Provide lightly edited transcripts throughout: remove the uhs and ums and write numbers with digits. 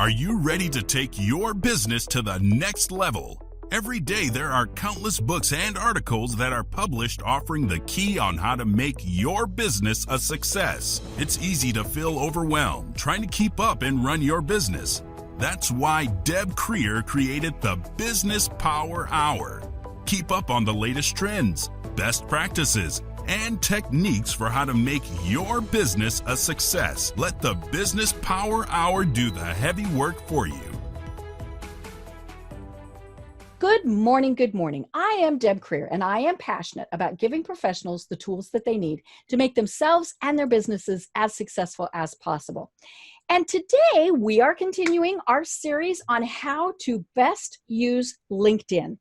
Are you ready to take your business to the next level? Every day there are countless books and articles that are published offering the key on how to make your business a success. It's easy to feel overwhelmed trying to keep up and run your business. That's why Deb Creer created the Business Power Hour. Keep up on the latest trends, best practices, and techniques for how to make your business a success. Let the Business Power Hour do the heavy work for you. Good morning, good morning. I am Deb Creer, and I am passionate about giving professionals the tools that they need to make themselves and their businesses as successful as possible. And today we are continuing our series on how to best use LinkedIn.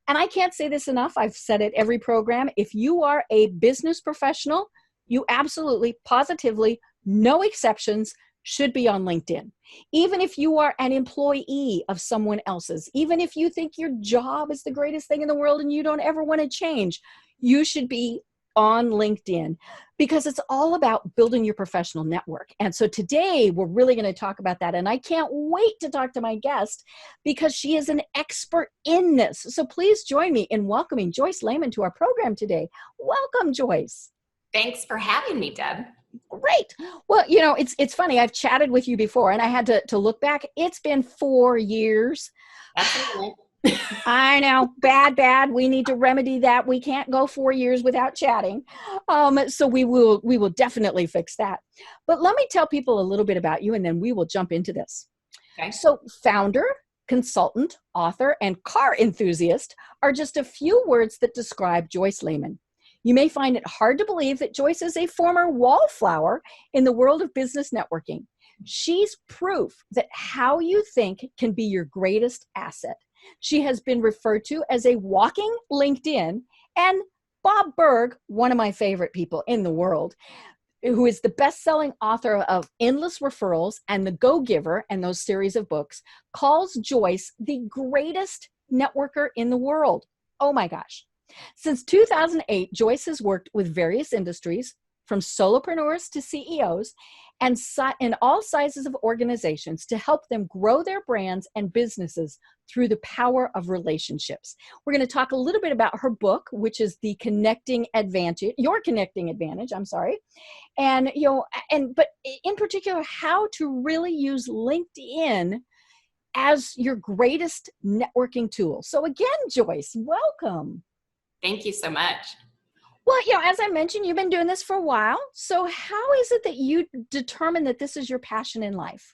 And I can't say this enough. I've said it every program. If you are a business professional, you absolutely, positively, no exceptions, should be on LinkedIn. Even if you are an employee of someone else's, even if you think your job is the greatest thing in the world and you don't ever want to change, you should be on LinkedIn because it's all about building your professional network. And so today we're really going to talk about that. And I can't wait to talk to my guest because she is an expert in this. So please join me in welcoming Joyce Layman to our program today. Welcome, Joyce. Thanks for having me, Deb. Great. Well, you know, it's funny. I've chatted with you before and I had to look back. It's been 4 years. That's right. I know, bad. We need to remedy that. We can't go 4 years without chatting. So we will definitely fix that. But let me tell people a little bit about you and then we will jump into this. Okay. So founder, consultant, author, and car enthusiast are just a few words that describe Joyce Layman. You may find it hard to believe that Joyce is a former wallflower in the world of business networking. She's proof that how you think can be your greatest asset. She has been referred to as a walking LinkedIn, and Bob Berg, one of my favorite people in the world, who is the best-selling author of Endless Referrals and The Go-Giver and those series of books, calls Joyce the greatest networker in the world. Oh my gosh. Since 2008, Joyce has worked with various industries, from solopreneurs to CEOs, and in all sizes of organizations to help them grow their brands and businesses through the power of relationships. We're going to talk a little bit about her book, which is Your Connecting Advantage, but in particular, how to really use LinkedIn as your greatest networking tool. So again, Joyce, welcome. Thank you so much. Well, you know, as I mentioned, you've been doing this for a while. So how is it that you determined that this is your passion in life?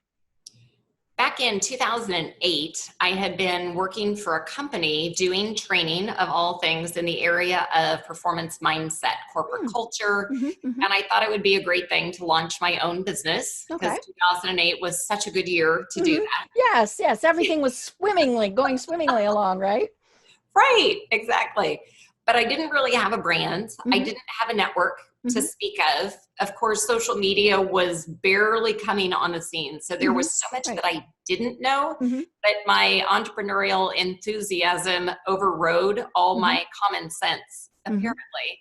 Back in 2008, I had been working for a company doing training of all things in the area of performance mindset, corporate culture. And I thought it would be a great thing to launch my own business because 2008 was such a good year to do that. Yes. Everything was going swimmingly along, right? Right, exactly. But I didn't really have a brand. I didn't have a network to speak of. Of course, social media was barely coming on the scene. So there was so much that I didn't know, but my entrepreneurial enthusiasm overrode all my common sense, apparently.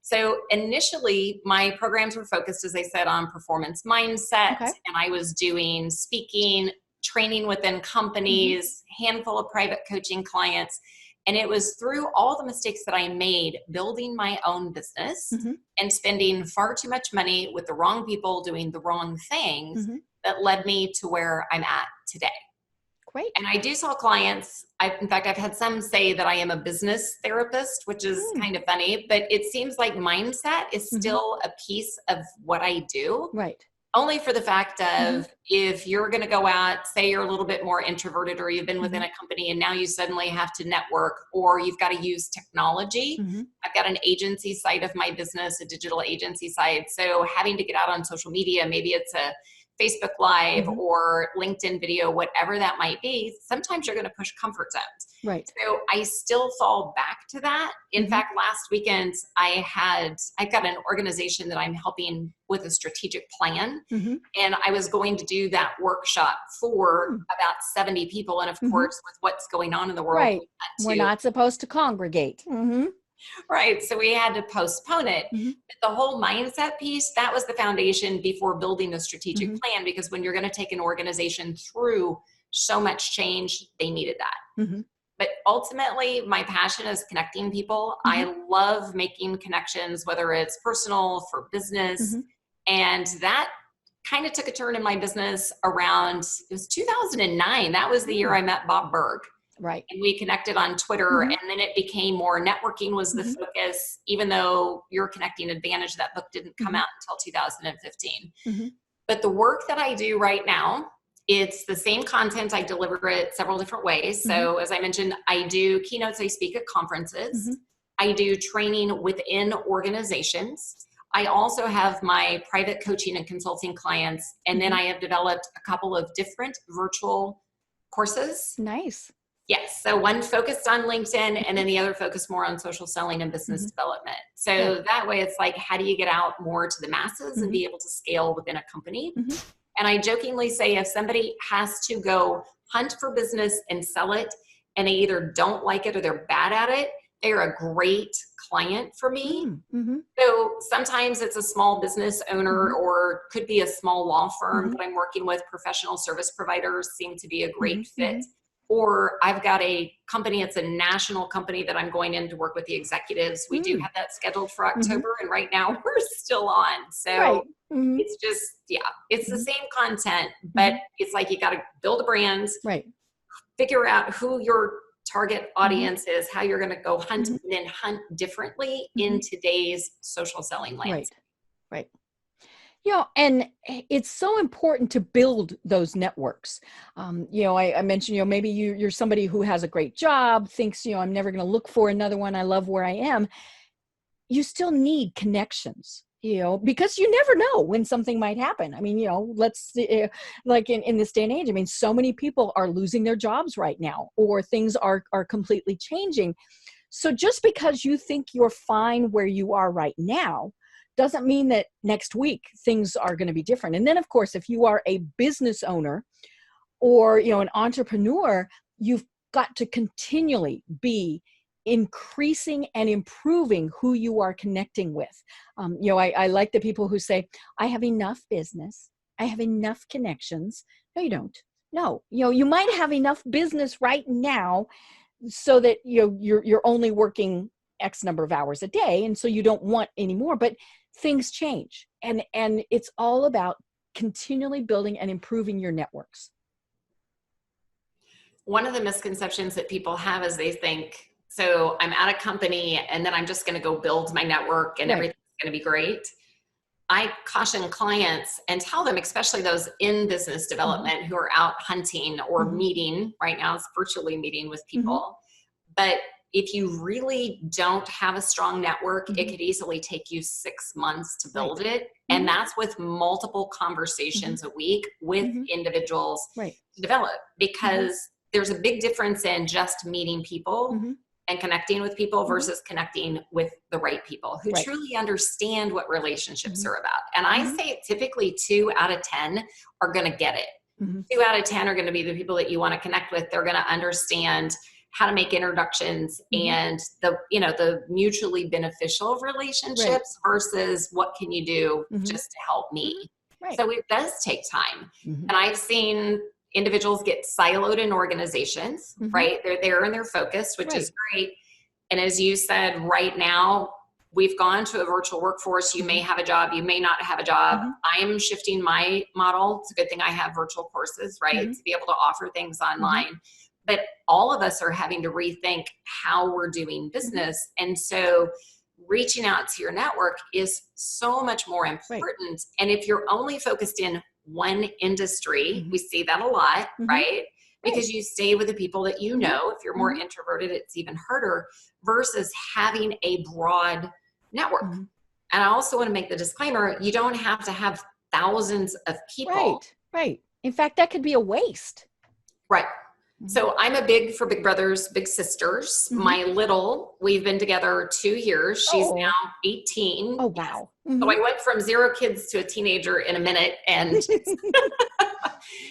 So initially, my programs were focused, as I said, on performance mindset. And I was doing speaking, training within companies, handful of private coaching clients. And it was through all the mistakes that I made building my own business and spending far too much money with the wrong people doing the wrong things that led me to where I'm at today. Great. And I do tell clients, in fact, I've had some say that I am a business therapist, which is kind of funny, but it seems like mindset is still a piece of what I do. Right. Only for the fact of if you're going to go out, say you're a little bit more introverted or you've been within a company and now you suddenly have to network or you've got to use technology. I've got an agency side of my business, a digital agency side. So having to get out on social media, maybe it's a Facebook Live or LinkedIn video, whatever that might be, sometimes you're going to push comfort zones. Right. So I still fall back to that. In fact, last weekend, I've got an organization that I'm helping with a strategic plan. And I was going to do that workshop for about 70 people. And of course, with what's going on in the world, we're not supposed to congregate. Right. So we had to postpone it. Mm-hmm. But the whole mindset piece, that was the foundation before building the strategic Mm-hmm. plan, because when you're going to take an organization through so much change, they needed that. Mm-hmm. But ultimately, my passion is connecting people. Mm-hmm. I love making connections, whether it's personal, for business. Mm-hmm. And that kind of took a turn in my business around, it was 2009. That was the year I met Bob Berg. Right. And we connected on Twitter, Mm-hmm. and then it became more networking was the Mm-hmm. focus, even though Your Connecting Advantage, that book didn't come Mm-hmm. out until 2015. Mm-hmm. But the work that I do right now, it's the same content. I deliver it several different ways. So as I mentioned, I do keynotes. I speak at conferences. Mm-hmm. I do training within organizations. I also have my private coaching and consulting clients. And then I have developed a couple of different virtual courses. Nice. Yes. So one focused on LinkedIn, and then the other focused more on social selling and business development. So that way it's like, how do you get out more to the masses and be able to scale within a company? And I jokingly say, if somebody has to go hunt for business and sell it, and they either don't like it or they're bad at it, they're a great client for me. Mm-hmm. So sometimes it's a small business owner or could be a small law firm that I'm working with. Professional service providers seem to be a great fit. Or I've got a company, it's a national company that I'm going in to work with the executives. We do have that scheduled for October, and right now we're still on. So it's just, it's the same content, but it's like you got to build a brand, figure out who your target audience is, how you're going to go hunt, and then hunt differently in today's social selling landscape. Right. You know, and it's so important to build those networks. You know, I mentioned, you know, maybe you're somebody who has a great job, thinks, you know, I'm never going to look for another one. I love where I am. You still need connections, you know, because you never know when something might happen. I mean, you know, let's like in this day and age, I mean, so many people are losing their jobs right now, or things are completely changing. So just because you think you're fine where you are right now doesn't mean that next week things are going to be different. And then, of course, if you are a business owner or, you know, an entrepreneur, you've got to continually be increasing and improving who you are connecting with. You know, I like the people who say, I have enough business, I have enough connections. No, you don't. No, you know, you might have enough business right now so that, you know, you're only working X number of hours a day, and so you don't want any more, but things change, and it's all about continually building and improving your networks. One of the misconceptions that people have is they think, so I'm at a company and then I'm just going to go build my network and everything's going to be great. I caution clients and tell them, especially those in business development who are out hunting or meeting, right now it's virtually meeting with people, but if you really don't have a strong network, it could easily take you 6 months to build it. And that's with multiple conversations a week with individuals to develop, because there's a big difference in just meeting people and connecting with people versus connecting with the right people who truly understand what relationships are about. And I say typically 2 out of 10 are going to get it. 2 out of 10 are going to be the people that you want to connect with. They're going to understand how to make introductions and the, you know, the mutually beneficial relationships versus what can you do just to help me. So it does take time. And I've seen individuals get siloed in organizations, right? They're there and they're focused, which is great. And as you said, right now, we've gone to a virtual workforce. You may have a job, you may not have a job. I'm shifting my model. It's a good thing I have virtual courses, right? To be able to offer things online. But all of us are having to rethink how we're doing business. And so reaching out to your network is so much more important. And if you're only focused in one industry, we see that a lot, right? Because you stay with the people that you know. If you're more introverted, it's even harder versus having a broad network. And I also want to make the disclaimer, you don't have to have thousands of people. Right. In fact, that could be a waste. Right. So I'm a big for big brothers, big sisters. My little, we've been together 2 years. She's now 18. Oh, wow. So I went from 0 kids to a teenager in a minute. And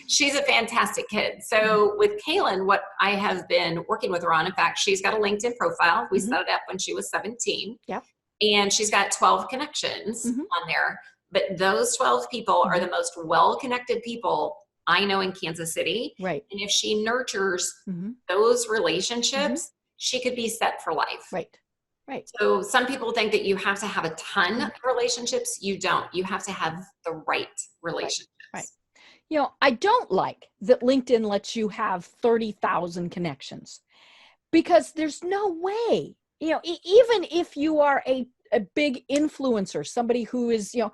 She's a fantastic kid. So with Kaylin, what I have been working with her on, in fact, she's got a LinkedIn profile. We set it up when she was 17. Yep. And she's got 12 connections on there. But those 12 people are the most well-connected people I know in Kansas City. Right. And if she nurtures those relationships, she could be set for life. Right. Right. So some people think that you have to have a ton of relationships. You don't. You have to have the right relationships. Right. You know, I don't like that LinkedIn lets you have 30,000 connections, because there's no way, you know, even if you are a big influencer, somebody who is, you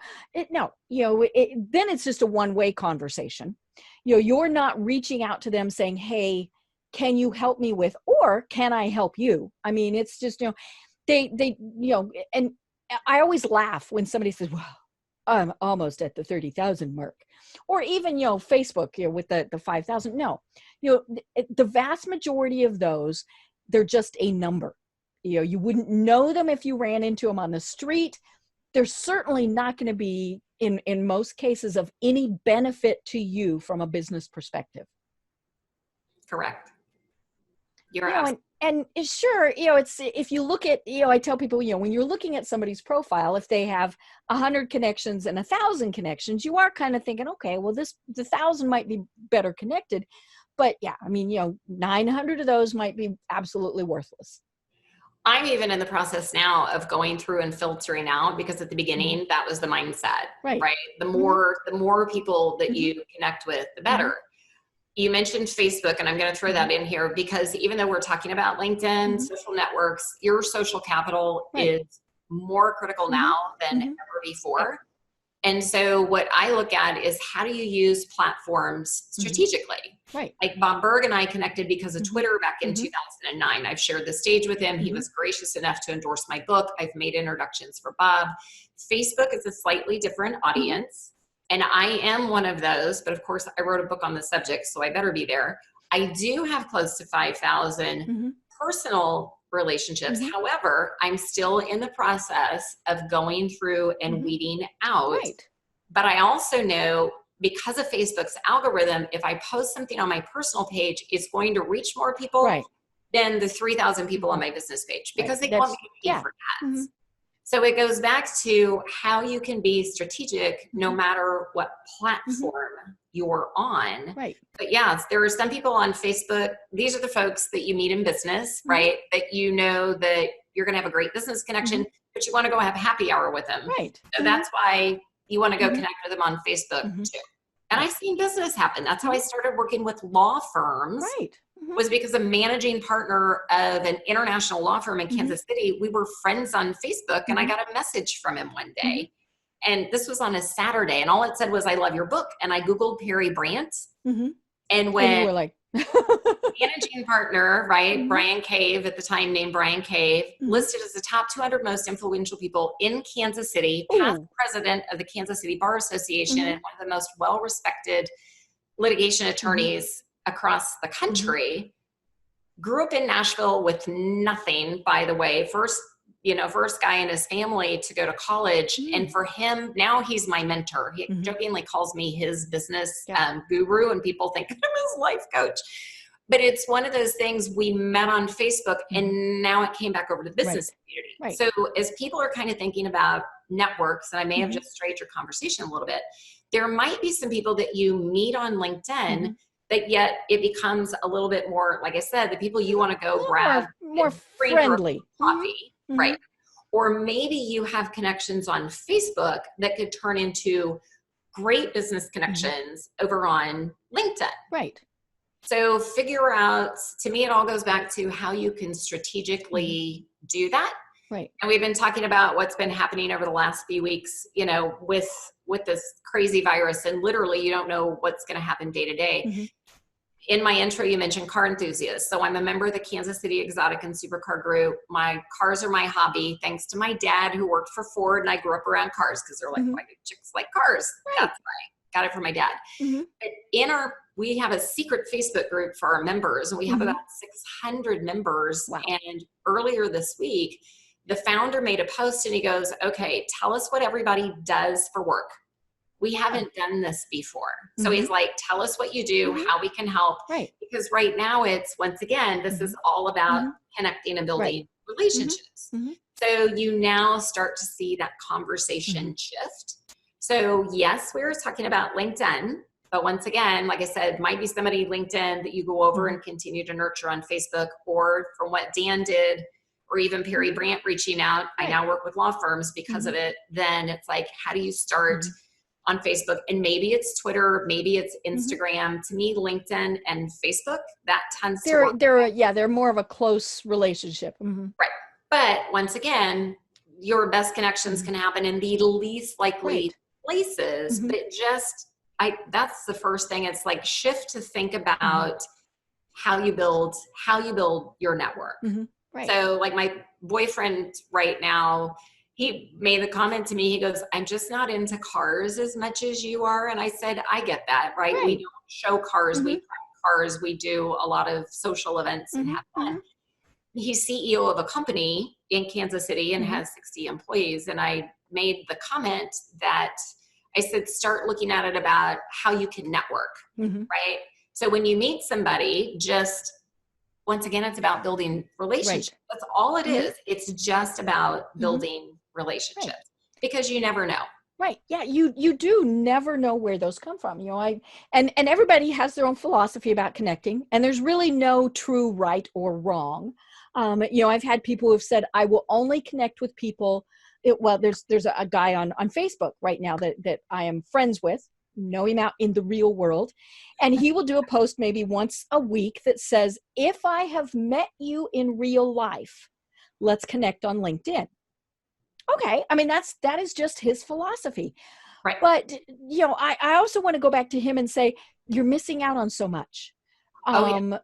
know, then it's just a one-way conversation. You know, you're not reaching out to them saying, hey, can you help me with, or can I help you? I mean, it's just, you know, they, you know, and I always laugh when somebody says, well, I'm almost at the 30,000 mark, or even, you know, Facebook, you know, with the 5,000. No, you know, the vast majority of those, they're just a number. You know, you wouldn't know them if you ran into them on the street. They're certainly not going to be, in most cases, of any benefit to you from a business perspective. Correct. You're and sure, you know, it's, if you look at, you know, I tell people, you know, when you're looking at somebody's profile, if they have 100 connections and 1,000 connections, you are kind of thinking, okay, well, the 1,000 might be better connected. But yeah, I mean, you know, 900 of those might be absolutely worthless. I'm even in the process now of going through and filtering out, because at the beginning, that was the mindset, right? The more people that you connect with, the better. You mentioned Facebook, and I'm going to throw that in here, because even though we're talking about LinkedIn, social networks, your social capital is more critical now than ever before. And so what I look at is, how do you use platforms strategically? Right. Like Bob Berg and I connected because of Twitter back in 2009. I've shared the stage with him. He was gracious enough to endorse my book. I've made introductions for Bob. Facebook is a slightly different audience. And I am one of those, but of course I wrote a book on the subject, so I better be there. I do have close to 5,000 personal relationships. However, I'm still in the process of going through and weeding out. Right. But I also know, because of Facebook's algorithm, if I post something on my personal page, it's going to reach more people than the 3,000 people on my business page, because they want me to pay for ads. So it goes back to how you can be strategic no matter what platform you're on. Right. But yes, there are some people on Facebook. These are the folks that you meet in business, right? That you know that you're going to have a great business connection, but you want to go have a happy hour with them. Right. So that's why you want to go connect with them on Facebook too. And I've seen business happen. That's how I started working with law firms. Right. Was because a managing partner of an international law firm in Kansas City, we were friends on Facebook, and I got a message from him one day. And this was on a Saturday, and all it said was, I love your book. And I Googled Perry Brandt. And when you were like, managing partner, right, Brian Cave, at the time named Brian Cave, listed as the top 200 most influential people in Kansas City, past president of the Kansas City Bar Association, and one of the most well-respected litigation attorneys across the country. Grew up in Nashville with nothing, by the way. First guy in his family to go to college. And for him, now he's my mentor. He jokingly calls me his business guru, and people think I'm his life coach. But it's one of those things, we met on Facebook, and now it came back over to the business community. Right. So as people are kind of thinking about networks, and I may have just strayed your conversation a little bit, there might be some people that you meet on LinkedIn that yet it becomes a little bit more, like I said, the people you want to go grab more friendly coffee, right? Or maybe you have connections on Facebook that could turn into great business connections over on LinkedIn. Right. So figure out, to me, it all goes back to how you can strategically do that. Right. And we've been talking about what's been happening over the last few weeks, you know, with this crazy virus, and literally you don't know what's going to happen day to day. In my intro, you mentioned car enthusiasts. So I'm a member of the Kansas City Exotic and Supercar Group. My cars are my hobby, thanks to my dad, who worked for Ford, and I grew up around cars because they're like, why do chicks like cars? Right. That's why I got it from my dad. But we have a secret Facebook group for our members, and we have about 600 members. Wow. And earlier this week, the founder made a post, and he goes, okay, tell us what everybody does for work. we haven't done this before. So he's like, tell us what you do, how we can help. Right. Because right now it's, once again, this is all about connecting and building relationships. So you now start to see that conversation shift. So yes, we were talking about LinkedIn, but once again, like I said, might be somebody LinkedIn that you go over and continue to nurture on Facebook, or from what Dan did, or even Perry Brandt reaching out. I now work with law firms because of it. Then it's like, how do you start on Facebook? And maybe it's Twitter, maybe it's Instagram. To me, LinkedIn and Facebook, that tends to work. They're more of a close relationship. Right. But once again, your best connections can happen in the least likely places, but that's the first thing. It's like shift to think about how you build your network. Right. So like my boyfriend right now, he made the comment to me, he goes, I'm just not into cars as much as you are. And I said, I get that, right? We don't show cars, we prep cars, we do a lot of social events and have fun. He's CEO of a company in Kansas City and has 60 employees. And I made the comment that I said, start looking at it about how you can network, right? So when you meet somebody, just once again, it's about building relationships. That's all it is. It's just about building relationships because you never know. Right. Yeah. You do never know where those come from. And everybody has their own philosophy about connecting, and there's really no true right or wrong. I've had people who've said, I will only connect with people. There's a guy on Facebook right now that I am friends with, know him out in the real world. And he will do a post maybe once a week that says, if I have met you in real life, let's connect on LinkedIn. Okay. I mean, that is just his philosophy. Right. But, I also want to go back to him and say, you're missing out on so much. And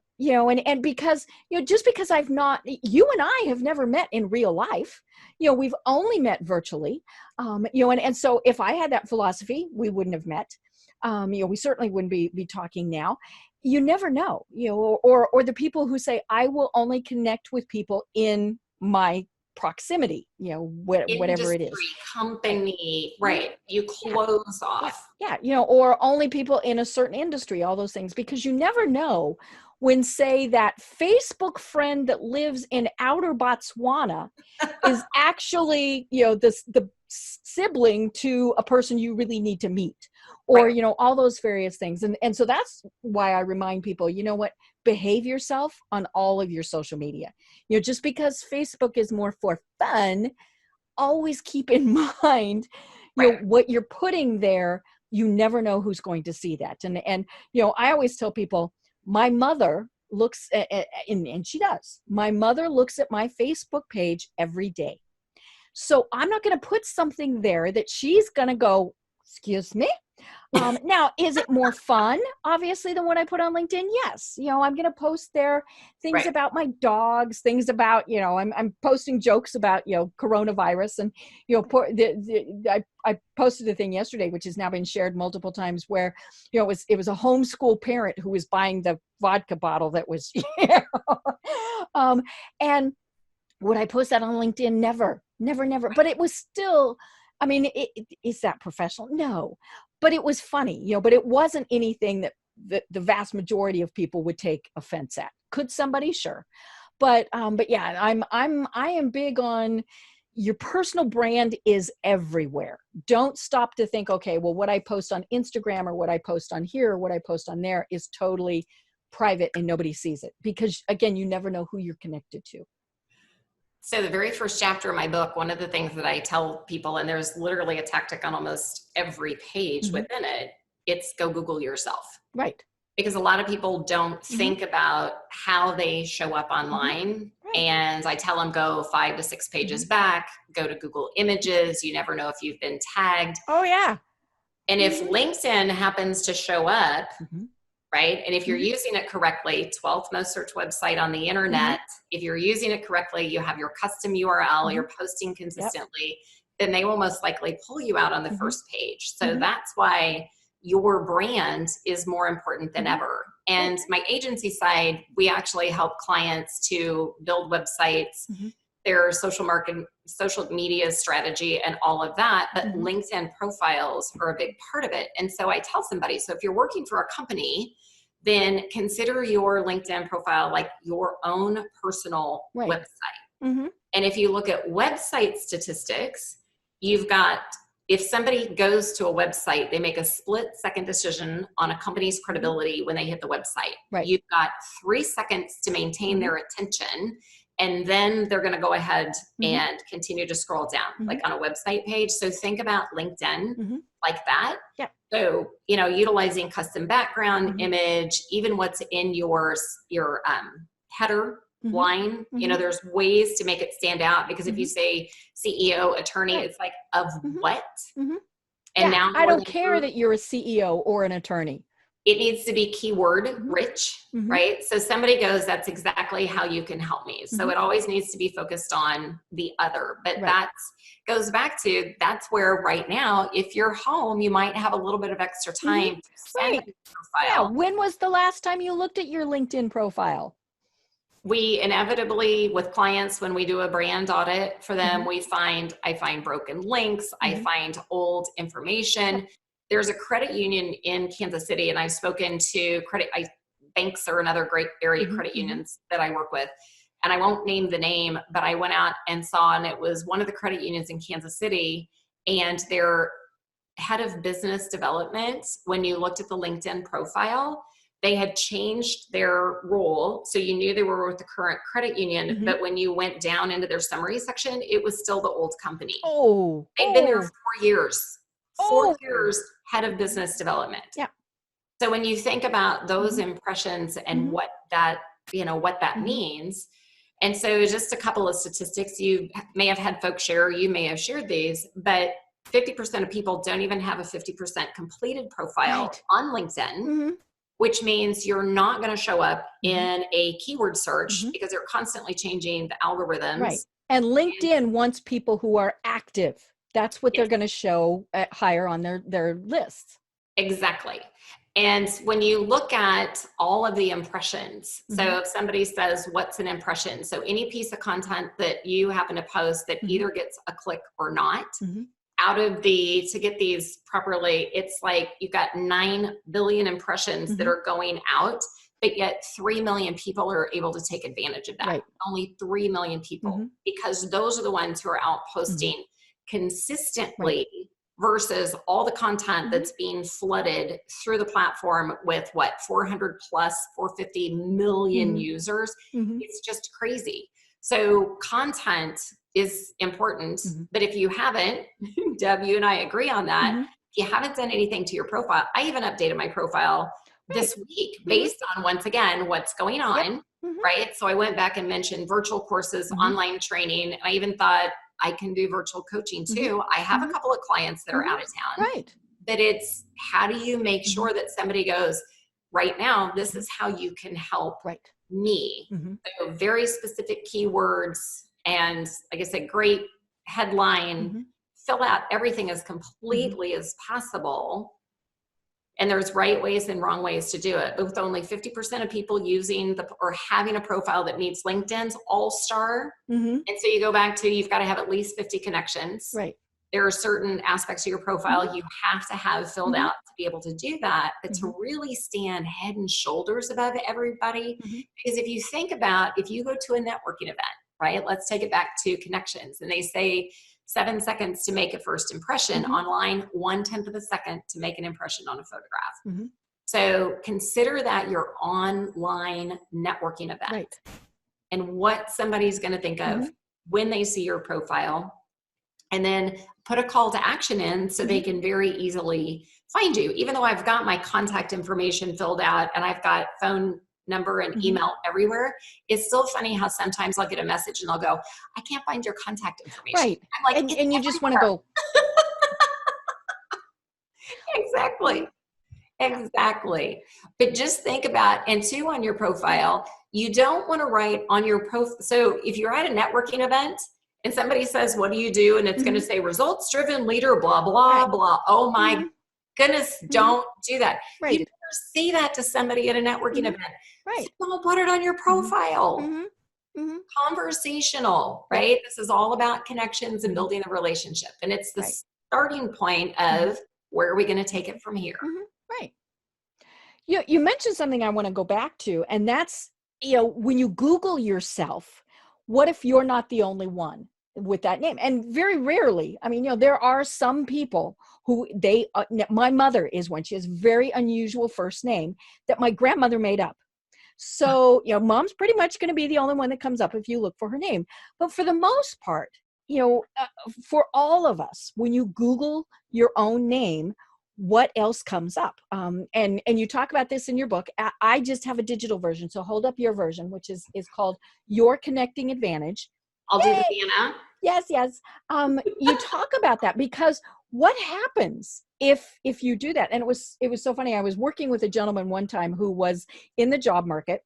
because, just because you and I have never met in real life, we've only met virtually, and so if I had that philosophy, we wouldn't have met. We certainly wouldn't be talking now. You never know, or the people who say, I will only connect with people in my proximity, whatever it is. Company, right. You close off. Yeah. Or only people in a certain industry, all those things, because you never know when, say, that Facebook friend that lives in outer Botswana is actually, the sibling to a person you really need to meet, or, all those various things. And so that's why I remind people, behave yourself on all of your social media. Just because Facebook is more for fun, always keep in mind, what you're putting there. You never know who's going to see that. And I always tell people, my mother looks at, and she does. My mother looks at my Facebook page every day. So I'm not going to put something there that she's going to go, excuse me. Now, is it more fun, obviously, than what I put on LinkedIn? Yes. I'm going to post there things about my dogs, things about, I'm posting jokes about, coronavirus. And, I posted a thing yesterday, which has now been shared multiple times, where, it was a homeschool parent who was buying the vodka bottle that was, and would I post that on LinkedIn? Never. But it was still, I mean, is that professional? No. But it was funny, but it wasn't anything that the vast majority of people would take offense at. Could somebody? Sure. But yeah, I am big on, your personal brand is everywhere. Don't stop to think, okay, well, what I post on Instagram or what I post on here or what I post on there is totally private and nobody sees it, because again, you never know who you're connected to. So the very first chapter of my book, one of the things that I tell people, and there's literally a tactic on almost every page within it, it's go Google yourself. Right. Because a lot of people don't think about how they show up online. Right. And I tell them, go 5 to 6 pages back, go to Google Images. You never know if you've been tagged. Oh, yeah. And if LinkedIn happens to show up, right? And if you're using it correctly, 12th most searched website on the internet, if you're using it correctly, you have your custom URL, you're posting consistently, then they will most likely pull you out on the first page. So that's why your brand is more important than ever. And my agency side, we actually help clients to build websites their social media strategy and all of that, but LinkedIn profiles are a big part of it. And so I tell somebody, so if you're working for a company, then consider your LinkedIn profile like your own personal website. And if you look at website statistics, you've got, if somebody goes to a website, they make a split-second decision on a company's credibility when they hit the website. You've got 3 seconds to maintain their attention, and then they're going to go ahead and continue to scroll down, like on a website page. So think about LinkedIn like that. So, you know, utilizing custom background image, even what's in your header line, you know, there's ways to make it stand out, because if you say CEO, attorney, it's like, of what? And now I don't care that you're a CEO or an attorney. It needs to be keyword rich, right? So somebody goes, that's exactly how you can help me. So it always needs to be focused on the other, but that goes back to, that's where right now, if you're home, you might have a little bit of extra time to send a profile. When was the last time you looked at your LinkedIn profile? We inevitably, with clients, when we do a brand audit for them, I find broken links, I find old information. There's a credit union in Kansas City, and I've spoken to banks are another great area, credit unions that I work with. And I won't name the name, but I went out and saw, and it was one of the credit unions in Kansas City, and their head of business development, when you looked at the LinkedIn profile, they had changed their role. So you knew they were with the current credit union, but when you went down into their summary section, it was still the old company. They'd been there 4 years. 4 years head of business development. So when you think about those impressions and what that, you know, what that means. And so just a couple of statistics you may have had folks share, you may have shared these, but 50% of people don't even have a 50% completed profile on LinkedIn, which means you're not going to show up in a keyword search because they're constantly changing the algorithms. And LinkedIn wants people who are active. That's what they're going to show higher on their lists. Exactly. And when you look at all of the impressions, so if somebody says, what's an impression? So any piece of content that you happen to post that either gets a click or not, out of to get these properly, it's like you've got 9 billion impressions that are going out, but yet 3 million people are able to take advantage of that. Only 3 million people, because those are the ones who are out posting consistently versus all the content that's being flooded through the platform with 400 plus 450 million users. It's just crazy. So content is important, but if you haven't, Deb, you and I agree on that. If you haven't done anything to your profile, I even updated my profile this week based on, once again, what's going on, right? So I went back and mentioned virtual courses, online training, and I even thought I can do virtual coaching too. I have a couple of clients that are out of town, but it's how do you make sure that somebody goes, right now, this is how you can help me. So very specific keywords, and like I said, great headline, fill out everything as completely as possible. And there's right ways and wrong ways to do it. But with only 50% of people using or having a profile that meets LinkedIn's all-star. And so you go back to, you've got to have at least 50 connections. There are certain aspects of your profile you have to have filled out to be able to do that, but to really stand head and shoulders above everybody. Because if you think about, if you go to a networking event, right? Let's take it back to connections, and they say 7 seconds to make a first impression online, 1/10 of a second to make an impression on a photograph. So consider that your online networking event and what somebody's going to think of when they see your profile, and then put a call to action in so they can very easily find you. Even though I've got my contact information filled out and I've got phone number and email everywhere, it's still funny how sometimes I'll get a message and they'll go, I can't find your contact information. I'm like, and you just want to go. Exactly. But just think about, and two, on your profile, you don't want to write on your profile. So if you're at a networking event and somebody says, what do you do? And it's going to say results driven leader, blah, blah, blah. Oh my goodness, don't do that. You never say that to somebody at a networking event. So don't put it on your profile. Mm-hmm. Conversational, right? This is all about connections and building the relationship. And it's the starting point of where are we going to take it from here? Right. You mentioned something I want to go back to, and that's, when you Google yourself, what if you're not the only one with that name? And very rarely, I mean, there are some people who my mother is one. She has very unusual first name that my grandmother made up. So, mom's pretty much going to be the only one that comes up if you look for her name. But for the most part, for all of us, when you Google your own name, what else comes up? And you talk about this in your book. I just have a digital version. So hold up your version, which is called Your Connecting Advantage. I'll do the Vienna. Yes. You talk about that because what happens if you do that? And it was so funny. I was working with a gentleman one time who was in the job market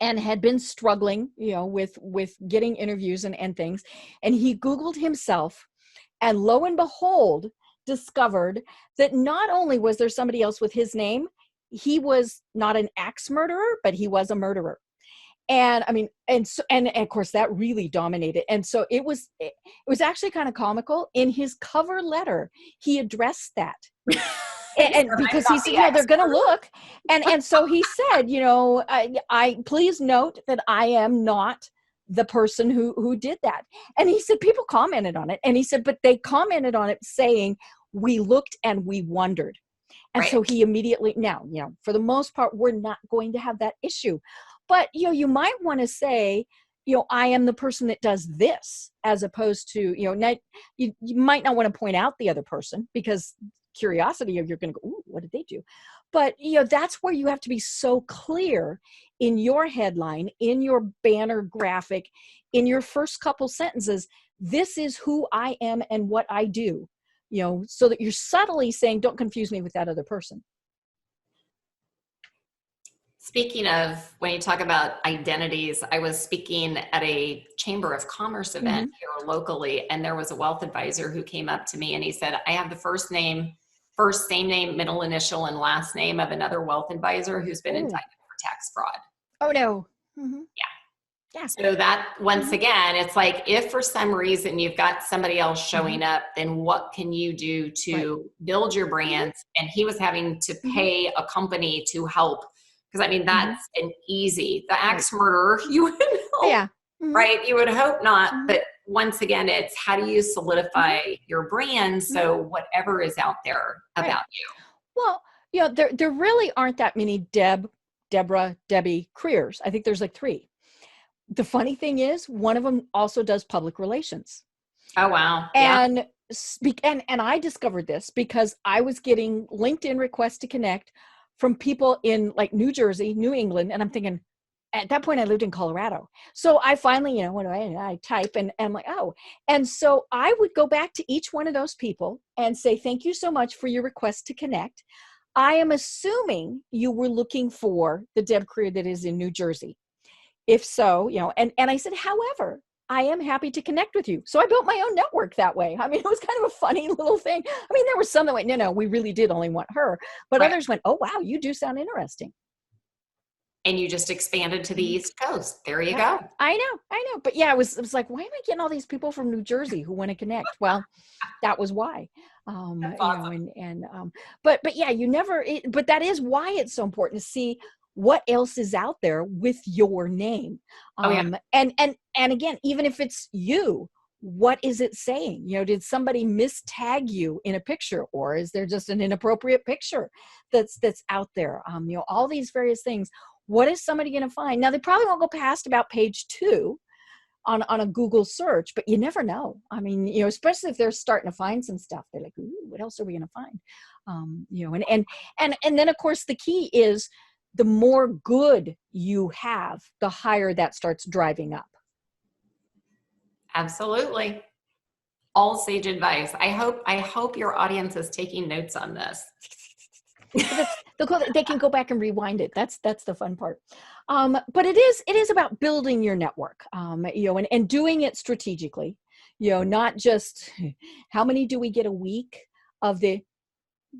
and had been struggling, with getting interviews and things. And he Googled himself, and lo and behold, discovered that not only was there somebody else with his name, he was not an axe murderer, but he was a murderer. And I mean, and of course that really dominated. And so it was actually kind of comical. In his cover letter, he addressed that. And because he said, they're going to look. And so he said, I please note that I am not the person who did that. And he said, people commented on it. And he said, but they commented on it saying, we looked and we wondered. And so he immediately, now, for the most part, we're not going to have that issue. But, you might want to say, I am the person that does this, as opposed to, you might not want to point out the other person because curiosity, you're going to go, ooh, what did they do? But, that's where you have to be so clear in your headline, in your banner graphic, in your first couple sentences. This is who I am and what I do, so that you're subtly saying, don't confuse me with that other person. Speaking of, when you talk about identities, I was speaking at a Chamber of Commerce event here locally, and there was a wealth advisor who came up to me and he said, I have the first same name, middle initial, and last name of another wealth advisor who's been indicted for tax fraud. Oh, no. Yeah. So that, once again, it's like, if for some reason you've got somebody else showing up, then what can you do to build your brands? And he was having to pay a company to help. Because I mean, that's an easy, the axe murderer, you would hope, right? You would hope not. But once again, it's how do you solidify your brand so whatever is out there about you? Well, there really aren't that many Deborah, Debbie Creers. I think there's like 3. The funny thing is, one of them also does public relations. Oh, wow. And I discovered this because I was getting LinkedIn requests to connect from people in like New Jersey, New England. And I'm thinking, at that point I lived in Colorado. So I finally, I type and I'm like, oh. And so I would go back to each one of those people and say, thank you so much for your request to connect. I am assuming you were looking for the Deb Creer that is in New Jersey. If so, and I said, however, I am happy to connect with you. So I built my own network that way. I mean, it was kind of a funny little thing. I mean, there were some that went, no, we really did only want her. But others went, oh, wow, you do sound interesting. And you just expanded to the East Coast. There you go. I know. But yeah, it was like, why am I getting all these people from New Jersey who want to connect? Well, that was why. That's awesome. But yeah, but that is why it's so important to see what else is out there with your name. And again, even if it's you, what is it saying? Did somebody mistag you in a picture, or is there just an inappropriate picture that's out there? All these various things. What is somebody going to find? Now, they probably won't go past about page 2 on a Google search, but you never know. I mean, especially if they're starting to find some stuff, they're like, ooh, what else are we going to find? And then of course the key is, the more good you have, the higher that starts driving up. Absolutely. All sage advice. I hope your audience is taking notes on this. They can go back and rewind it. That's the fun part. But it is about building your network, and doing it strategically, not just how many do we get a week of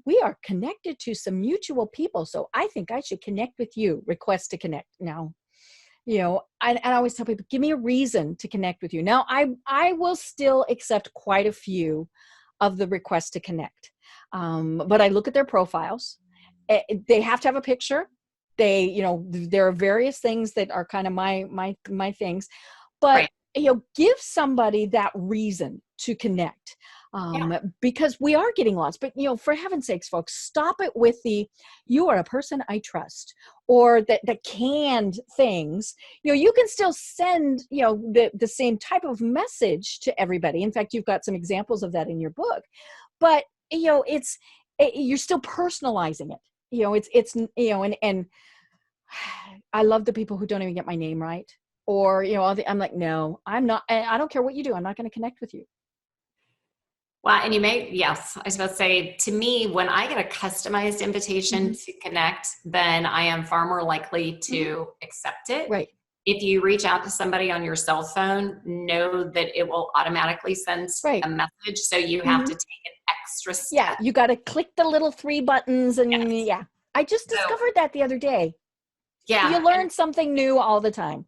we are connected to some mutual people, so I think I should connect with you. Request to connect. Now, And I always tell people, give me a reason to connect with you. Now, I will still accept quite a few of the requests to connect. But I look at their profiles. They have to have a picture. There are various things that are kind of my things, but Right. Give somebody that reason to connect, Yeah. because we are getting lost. But for heaven's sakes, folks, stop it with you are a person I trust, or the canned things. You can still send the same type of message to everybody. In fact, you've got some examples of that in your book, but you're still personalizing it. And I love the people who don't even get my name right. Or, I'm like, no, I'm not. I don't care what you do. I'm not going to connect with you. Well, and yes, I was about to say, to me, when I get a customized invitation to connect, then I am far more likely to accept it. Right. If you reach out to somebody on your cell phone, know that it will automatically send a message. So you have to take an extra step. Yeah, you got to click the little 3 buttons and Yes. I just discovered that the other day. Yeah. You learn something new all the time.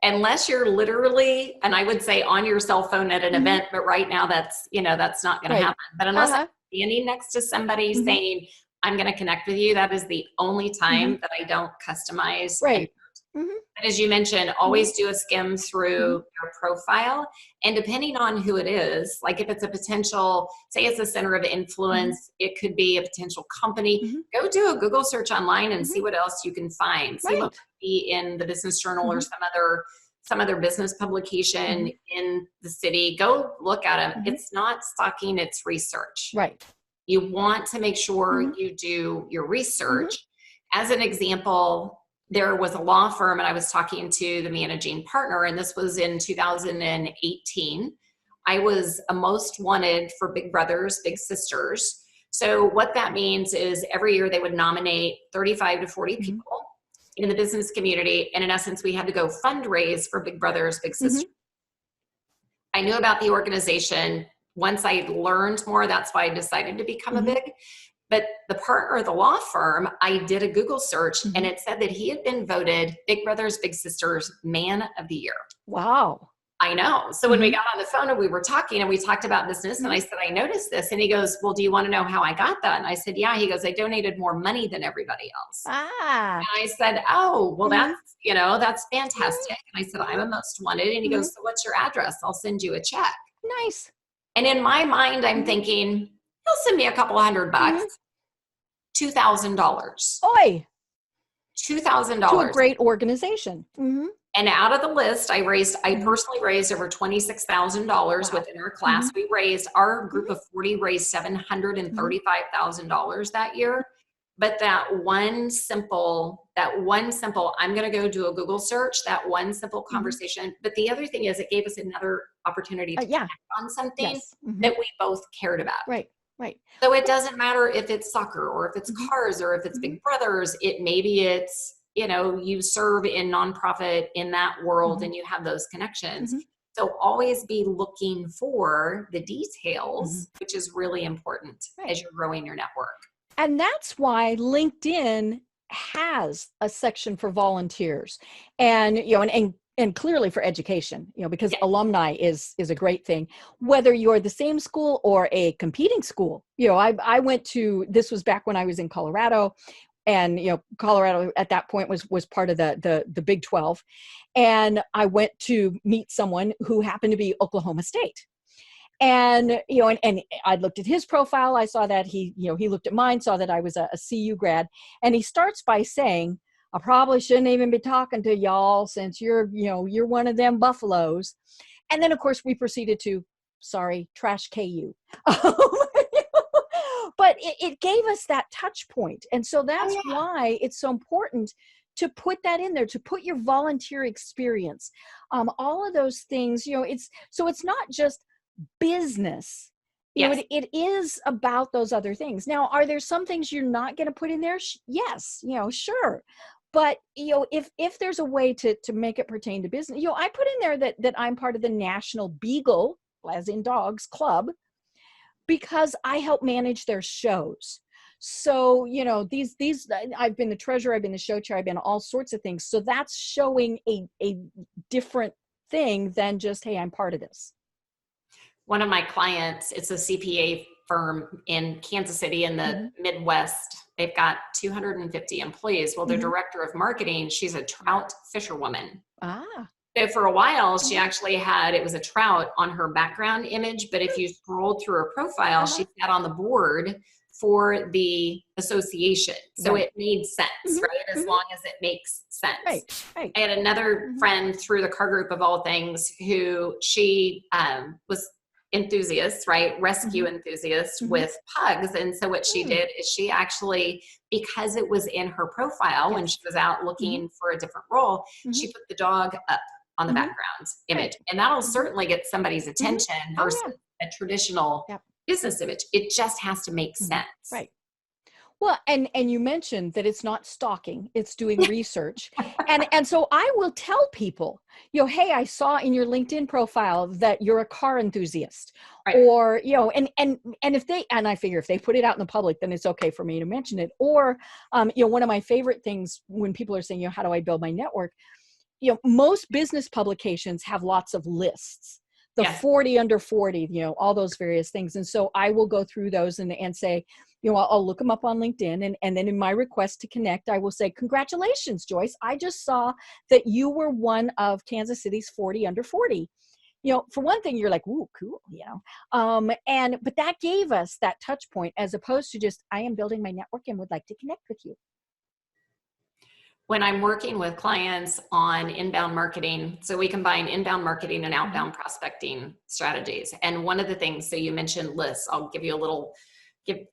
Unless you're literally, and I would say on your cell phone at an event, but right now that's not going to happen. But unless I'm standing next to somebody saying, I'm going to connect with you, that is the only time that I don't customize. Right. But as you mentioned, always do a skim through your profile. And depending on who it is, like if it's a potential, say it's a center of influence, it could be a potential company, go do a Google search online and see what else you can find. See what might be in the Business Journal or some other business publication in the city. Go look at them. It's not stalking, it's research. Right. You want to make sure you do your research. As an example, there was a law firm and I was talking to the managing partner, and this was in 2018. I was a most wanted for Big Brothers, Big Sisters. So what that means is every year they would nominate 35 to 40 people in the business community. And in essence, we had to go fundraise for Big Brothers, Big Sisters. I knew about the organization. Once I learned more, that's why I decided to become a big. But the partner of the law firm, I did a Google search and it said that he had been voted Big Brothers Big Sisters Man of the Year. Wow. I know. So when we got on the phone and we were talking and we talked about business and I said, I noticed this. And he goes, well, do you want to know how I got that? And I said, yeah. He goes, I donated more money than everybody else. And I said, oh, well, that's fantastic. And I said, I'm a most wanted. And he goes, so what's your address? I'll send you a check. Nice. And in my mind, I'm thinking, he'll send me a couple $100. $2,000. Oi. $2,000. To a great organization. And out of the list, I personally raised over $26,000 within our class. We raised, our group of 40 raised $735,000 that year. But that one simple, I'm going to go do a Google search, that one simple conversation. But the other thing is it gave us another opportunity to connect on something that we both cared about. Right. Right. So it doesn't matter if it's soccer or if it's cars or if it's Big Brothers. Maybe it's, you serve in nonprofit in that world and you have those connections. So always be looking for the details, which is really important as you're growing your network. And that's why LinkedIn has a section for volunteers and clearly for education, because alumni is a great thing, whether you're the same school or a competing school. I went to, this was back when I was in Colorado, and Colorado at that point was part of the Big 12, and I went to meet someone who happened to be Oklahoma State. And I looked at his profile. I saw that he looked at mine, saw that I was a CU grad, and he starts by saying, I probably shouldn't even be talking to y'all since you're one of them buffaloes. And then of course we proceeded to, trash KU. But it gave us that touch point. And so that's why it's so important to put that in there, to put your volunteer experience, all of those things, it's not just business. It is about those other things. Now, are there some things you're not going to put in there? Yes, sure. But, if there's a way to make it pertain to business, I put in there that I'm part of the National Beagle, as in dogs, club, because I help manage their shows. So, these, I've been the treasurer, I've been the show chair, I've been all sorts of things. So that's showing a different thing than just, hey, I'm part of this. One of my clients, it's a CPA firm in Kansas City in the Midwest. They've got 250 employees. Well, their director of marketing, she's a trout fisherwoman. Ah. So for a while, she actually had, it was a trout on her background image, but if you scrolled through her profile, she sat on the board for the association. So it made sense, right? As long as it makes sense. Right. I had another friend through the car group of all things who she was enthusiast, right? Rescue enthusiast with pugs. And so what she did is she actually, because it was in her profile when she was out looking for a different role, she put the dog up on the background image. And that'll certainly get somebody's attention versus a traditional business image. It just has to make sense. Right. Well, and you mentioned that it's not stalking, it's doing research. And so I will tell people, hey, I saw in your LinkedIn profile that you're a car enthusiast. Right. Or, and if they, and I figure if they put it out in the public, then it's okay for me to mention it. Or, one of my favorite things when people are saying, how do I build my network? Most business publications have lots of lists. The 40 under 40, all those various things. And so I will go through those and say, I'll look them up on LinkedIn. And then in my request to connect, I will say, congratulations, Joyce. I just saw that you were one of Kansas City's 40 under 40. For one thing, you're like, ooh, cool, but that gave us that touch point as opposed to just, I am building my network and would like to connect with you. When I'm working with clients on inbound marketing, so we combine inbound marketing and outbound prospecting strategies. And one of the things, so you mentioned lists, I'll give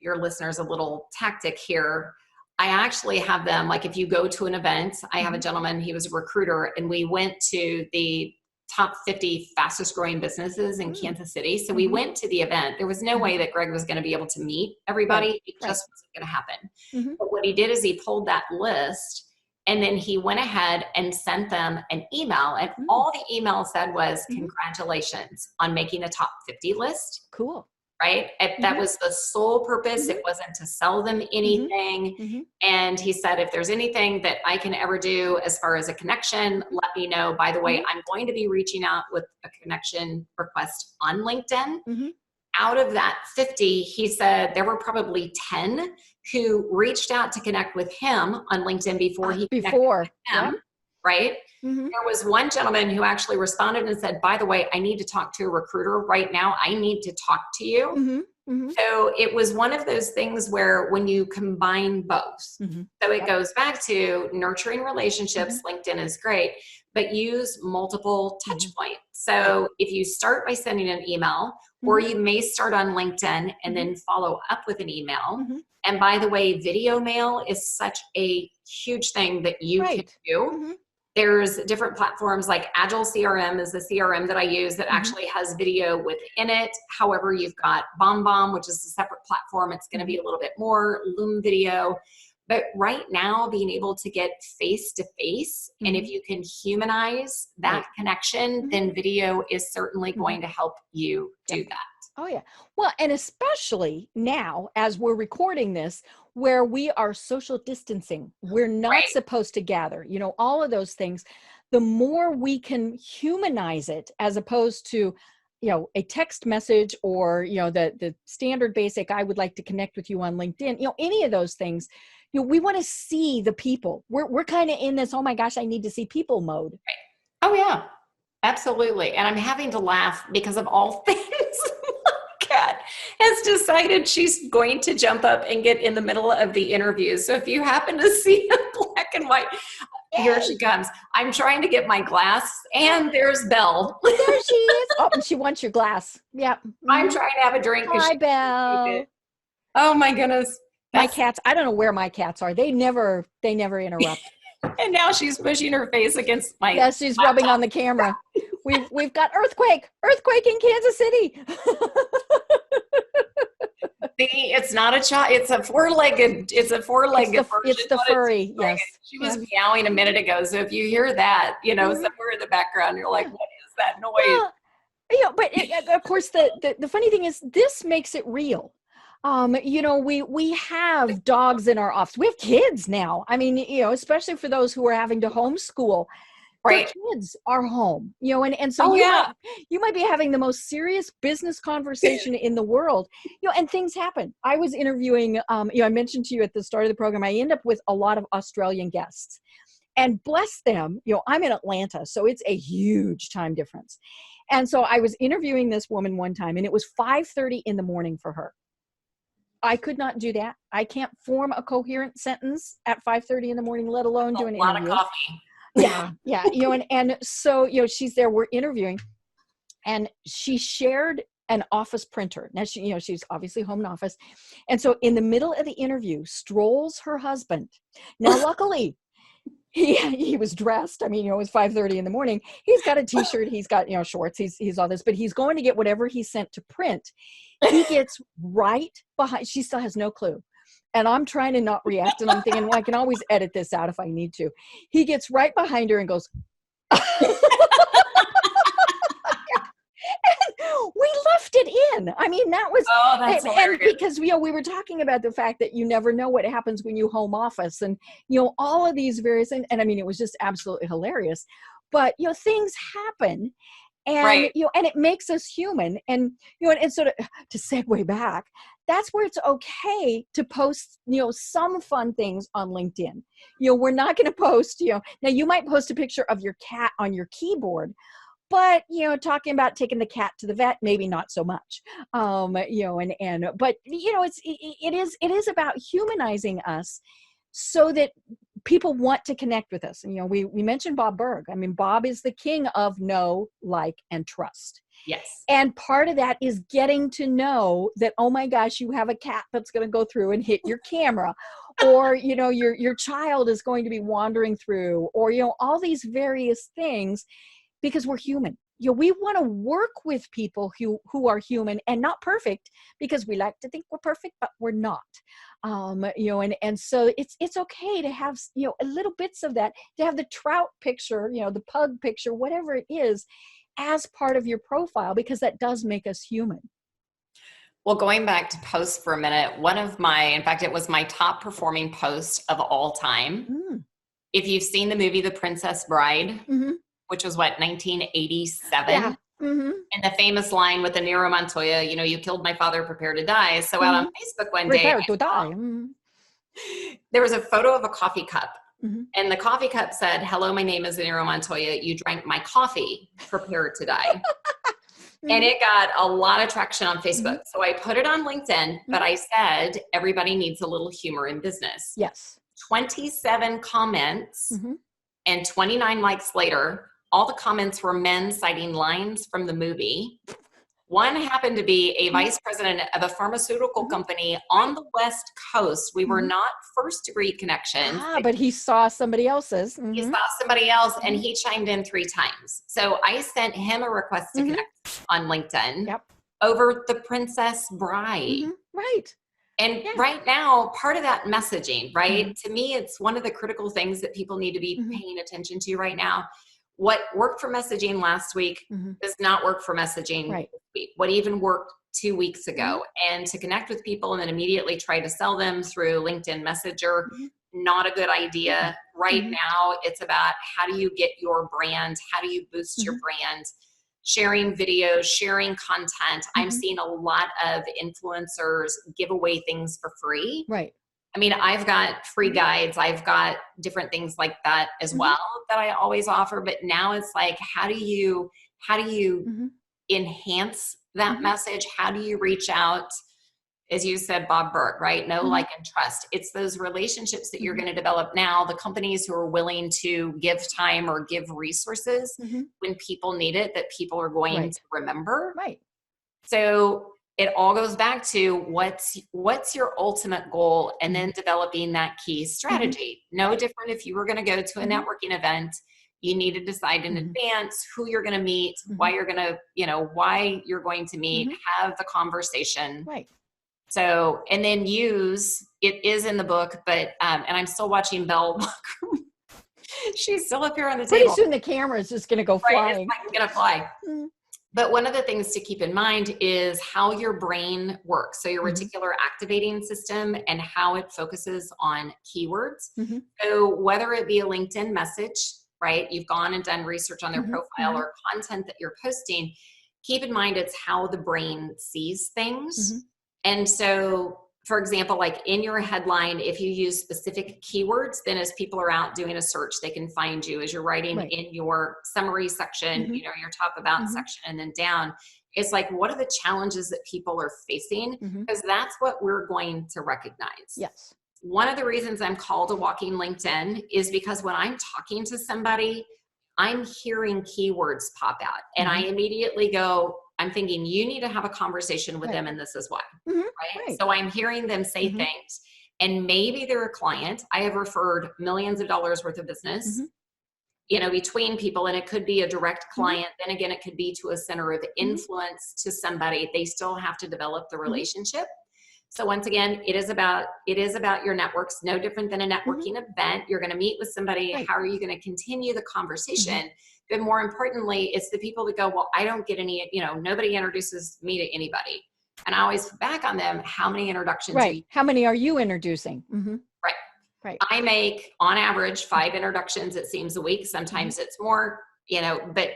your listeners a little tactic here. I actually have them, like if you go to an event, I have a gentleman, he was a recruiter, and we went to the top 50 fastest growing businesses in Kansas City. So we went to the event. There was no way that Greg was going to be able to meet everybody. It just wasn't going to happen. But what he did is he pulled that list and then he went ahead and sent them an email. And all the email said was, congratulations on making the top 50 list. Cool. Right? That was the sole purpose. It wasn't to sell them anything. And he said, if there's anything that I can ever do as far as a connection, let me know. By the way, I'm going to be reaching out with a connection request on LinkedIn. Out of that 50, he said there were probably 10 who reached out to connect with him on LinkedIn before he connected with them, right? There was one gentleman who actually responded and said, by the way, I need to talk to a recruiter right now. I need to talk to you. So it was one of those things where when you combine both, so it goes back to nurturing relationships. LinkedIn is great, but use multiple touch points. So if you start by sending an email, or you may start on LinkedIn and then follow up with an email. And by the way, video mail is such a huge thing that you can do. There's different platforms like Agile CRM is the CRM that I use that actually has video within it. However, you've got BombBomb, which is a separate platform. It's going to be a little bit more Loom video. But right now, being able to get face-to-face, and if you can humanize that connection, then video is certainly going to help you do that. Oh, yeah. Well, and especially now, as we're recording this, where we are social distancing, we're not supposed to gather, all of those things. The more we can humanize it as opposed to, a text message or, the standard basic, I would like to connect with you on LinkedIn, any of those things. We want to see the people. We're kind of in this, oh my gosh, I need to see people mode. Oh, yeah, absolutely. And I'm having to laugh because of all things. Cat has decided she's going to jump up and get in the middle of the interview. So if you happen to see a black and white, here she comes. I'm trying to get my glass, and there's Belle. There she is. Oh, and she wants your glass. Yep. I'm trying to have a drink. Hi, Belle. Oh my goodness. My cats, I don't know where my cats are. They never interrupt. And now she's pushing her face against my Yes, she's rubbing on the camera. We've got earthquake in Kansas City. See, it's not a child. It's a four-legged version. It's the furry. Yes. She was meowing a minute ago. So if you hear that, somewhere in the background, you're like, what is that noise? Well, but of course, the funny thing is this makes it real. We have dogs in our office. We have kids now. I mean, especially for those who are having to homeschool, their Right. kids are home, and so Oh yeah. you might be having the most serious business conversation in the world, and things happen. I was interviewing, I mentioned to you at the start of the program, I end up with a lot of Australian guests, and bless them, I'm in Atlanta, so it's a huge time difference. And so I was interviewing this woman one time, and it was 5:30 in the morning for her. I could not do that. I can't form a coherent sentence at 5:30 in the morning, let alone do an A lot of interview. coffee. Yeah. And so, she's there, we're interviewing, and she shared an office printer. Now she's obviously home and office. And so in the middle of the interview strolls her husband. Now, luckily, he was dressed. I mean, it was 5:30 in the morning. He's got a t-shirt, he's got, shorts, he's all this, but he's going to get whatever he sent to print. He gets right behind, she still has no clue. And I'm trying to not react, and I'm thinking, well, I can always edit this out if I need to. He gets right behind her and goes, we left it in. I mean, that was, Oh, that's and hilarious. because we were talking about the fact that you never know what happens when you home office, and all of these various things. And I mean, it was just absolutely hilarious. But things happen, and Right. and it makes us human. And and sort of to segue back, that's where it's okay to post some fun things on LinkedIn. We're not going to post, now you might post a picture of your cat on your keyboard, but talking about taking the cat to the vet, maybe not so much. But it is about humanizing us so that people want to connect with us. And we mentioned Bob Berg. I mean, Bob is the king of know, like, and trust. Yes. And part of that is getting to know that, oh my gosh, you have a cat that's going to go through and hit your camera, or your child is going to be wandering through, or all these various things, because we're human. We want to work with people who are human and not perfect, because we like to think we're perfect, but we're not. And so it's okay to have little bits of that, to have the trout picture, the pug picture, whatever it is, as part of your profile, because that does make us human. Well, going back to posts for a minute, in fact, it was my top performing post of all time. Mm. If you've seen the movie The Princess Bride, Mm-hmm. which was 1987. Yeah. Mm-hmm. And the famous line with Nero Montoya, you killed my father, prepare to die. So out on Facebook one day, Prepare to die. Mm-hmm. there was a photo of a coffee cup. Mm-hmm. And the coffee cup said, "Hello, my name is Nero Montoya. You drank my coffee, prepare to die." And it got a lot of traction on Facebook. Mm-hmm. So I put it on LinkedIn, but I said, everybody needs a little humor in business. Yes. 27 comments Mm-hmm. and 29 likes later, all the comments were men citing lines from the movie. One happened to be a vice president of a pharmaceutical company on the West Coast. We were not first degree connections. But he saw somebody else's. Mm-hmm. He saw somebody else, and he chimed in 3 times. So I sent him a request to connect on LinkedIn over The Princess Bride. Mm-hmm. Right. And right now, part of that messaging, right? To me, it's one of the critical things that people need to be paying attention to right now. What worked for messaging last week does not work for messaging this week. What even worked 2 weeks ago. And to connect with people and then immediately try to sell them through LinkedIn Messenger, not a good idea. Right now, it's about, how do you get your brand? How do you boost your brand? Sharing videos, sharing content. I'm seeing a lot of influencers give away things for free. Right. I mean, I've got free guides. I've got different things like that as well that I always offer. But now it's like, how do you enhance that message? How do you reach out? As you said, Bob Berg, right? Know, like, and trust. It's those relationships that you're going to develop now. The companies who are willing to give time or give resources when people need it, that people are going to remember. Right. So it all goes back to what's your ultimate goal, and then developing that key strategy. No different if you were going to go to a networking event. You need to decide in advance who you're going to meet, why you're going to, why you're going to meet, have the conversation. Right. So, and then it is in the book, but, and I'm still watching Belle walk. She's still up here on the Pretty table. soon the camera is just going to go flying. It's like going to fly. But one of the things to keep in mind is how your brain works. So your reticular activating system and how it focuses on keywords. So whether it be a LinkedIn message, right? You've gone and done research on their profile or content that you're posting. Keep in mind, it's how the brain sees things. And so, for example, like in your headline, if you use specific keywords, then as people are out doing a search, they can find you. As you're writing in your summary section, you know, your top about section, and then down, it's like, what are the challenges that people are facing? Because that's what we're going to recognize. Yes. One of the reasons I'm called a walking LinkedIn is because when I'm talking to somebody, I'm hearing keywords pop out, and I immediately go, I'm thinking, you need to have a conversation with them, and this is why, right? So I'm hearing them say things, and maybe they're a client. I have referred millions of dollars worth of business, you know, between people, and it could be a direct client. Then again, it could be to a center of influence to somebody. They still have to develop the relationship. So once again, it is about your networks, no different than a networking event. You're going to meet with somebody. How are you going to continue the conversation? But more importantly, it's the people that go, well, I don't get any, you know, nobody introduces me to anybody. And I always back on them, how many introductions are you? How many are you introducing? Right. I make on average 5 introductions, it seems, a week. Sometimes it's more, you know, but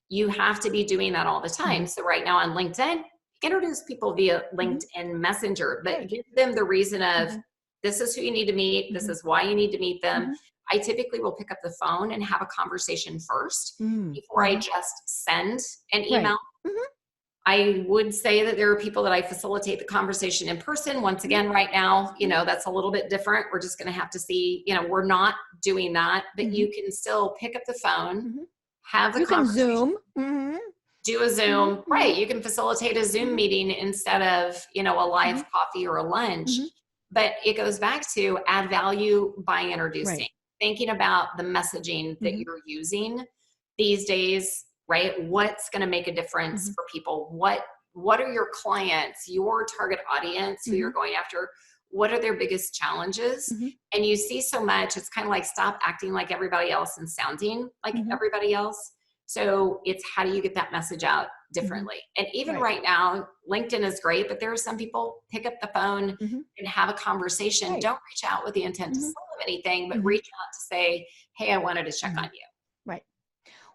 you have to be doing that all the time. So right now on LinkedIn, introduce people via LinkedIn Messenger, but give them the reason of this is who you need to meet. This is why you need to meet them. I typically will pick up the phone and have a conversation first before I just send an email. I would say that there are people that I facilitate the conversation in person. Once again, right now, you know, that's a little bit different. We're just going to have to see, you know, we're not doing that, but you can still pick up the phone, have the conversation. You can Zoom. Do a Zoom, right? You can facilitate a Zoom meeting instead of, you know, a live coffee or a lunch. But it goes back to add value by introducing, thinking about the messaging that you're using these days, right? What's going to make a difference for people? What are your clients, your target audience who you're going after? What are their biggest challenges? And you see so much, it's kind of like, stop acting like everybody else and sounding like everybody else. So it's, how do you get that message out differently? And even right now, LinkedIn is great, but there are some people pick up the phone and have a conversation. Don't reach out with the intent to sell them anything, but reach out to say, hey, I wanted to check on you. Right.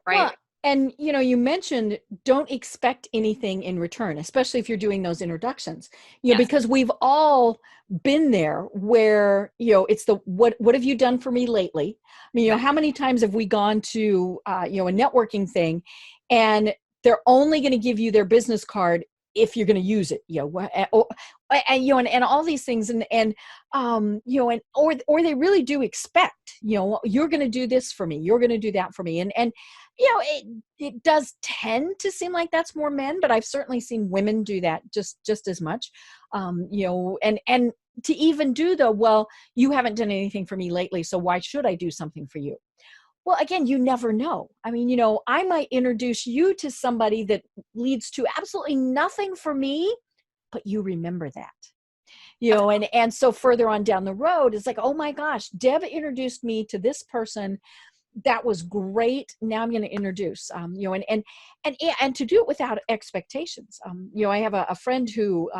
Well, and, you know, you mentioned don't expect anything in return, especially if you're doing those introductions, you know, because we've all been there where, you know, it's the, what have you done for me lately? I mean, you know, how many times have we gone to, you know, a networking thing, and they're only going to give you their business card if you're going to use it, you know, and, you know, and all these things, and you know, and, or they really do expect, you know, you're going to do this for me, you're going to do that for me. And, you know, it does tend to seem like that's more men, but I've certainly seen women do that just as much, you know, and to even do the, well, you haven't done anything for me lately, so why should I do something for you? Well, again, you never know. I mean, you know, I might introduce you to somebody that leads to absolutely nothing for me, but you remember that, you know, and so further on down the road, it's like, oh my gosh, Deb introduced me to this person. That was great. Now I'm going to introduce, you know, and to do it without expectations. You know, I have a friend who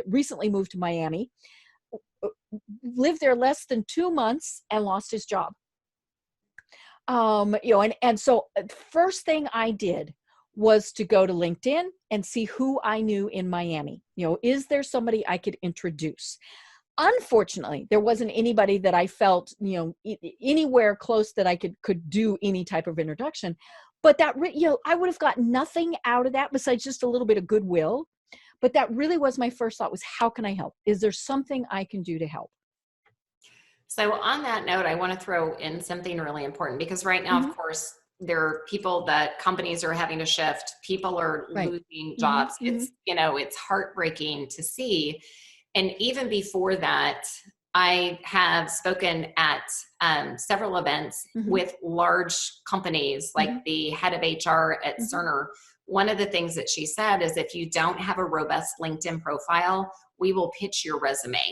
recently moved to Miami, lived there less than 2 months, and lost his job. You know, and so first thing I did was to go to LinkedIn and see who I knew in Miami. You know, is there somebody I could introduce? Unfortunately, there wasn't anybody that I felt, you know, anywhere close that I could do any type of introduction. But that, you know, I would have gotten nothing out of that besides just a little bit of goodwill. But that really was my first thought, was how can I help? Is there something I can do to help? So on that note, I want to throw in something really important, because right now, of course, there are people that companies are having to shift. People are losing jobs. It's, you know, it's heartbreaking to see. And even before that, I have spoken at several events with large companies, like the head of HR at Cerner. One of the things that she said is, if you don't have a robust LinkedIn profile, we will pitch your resume.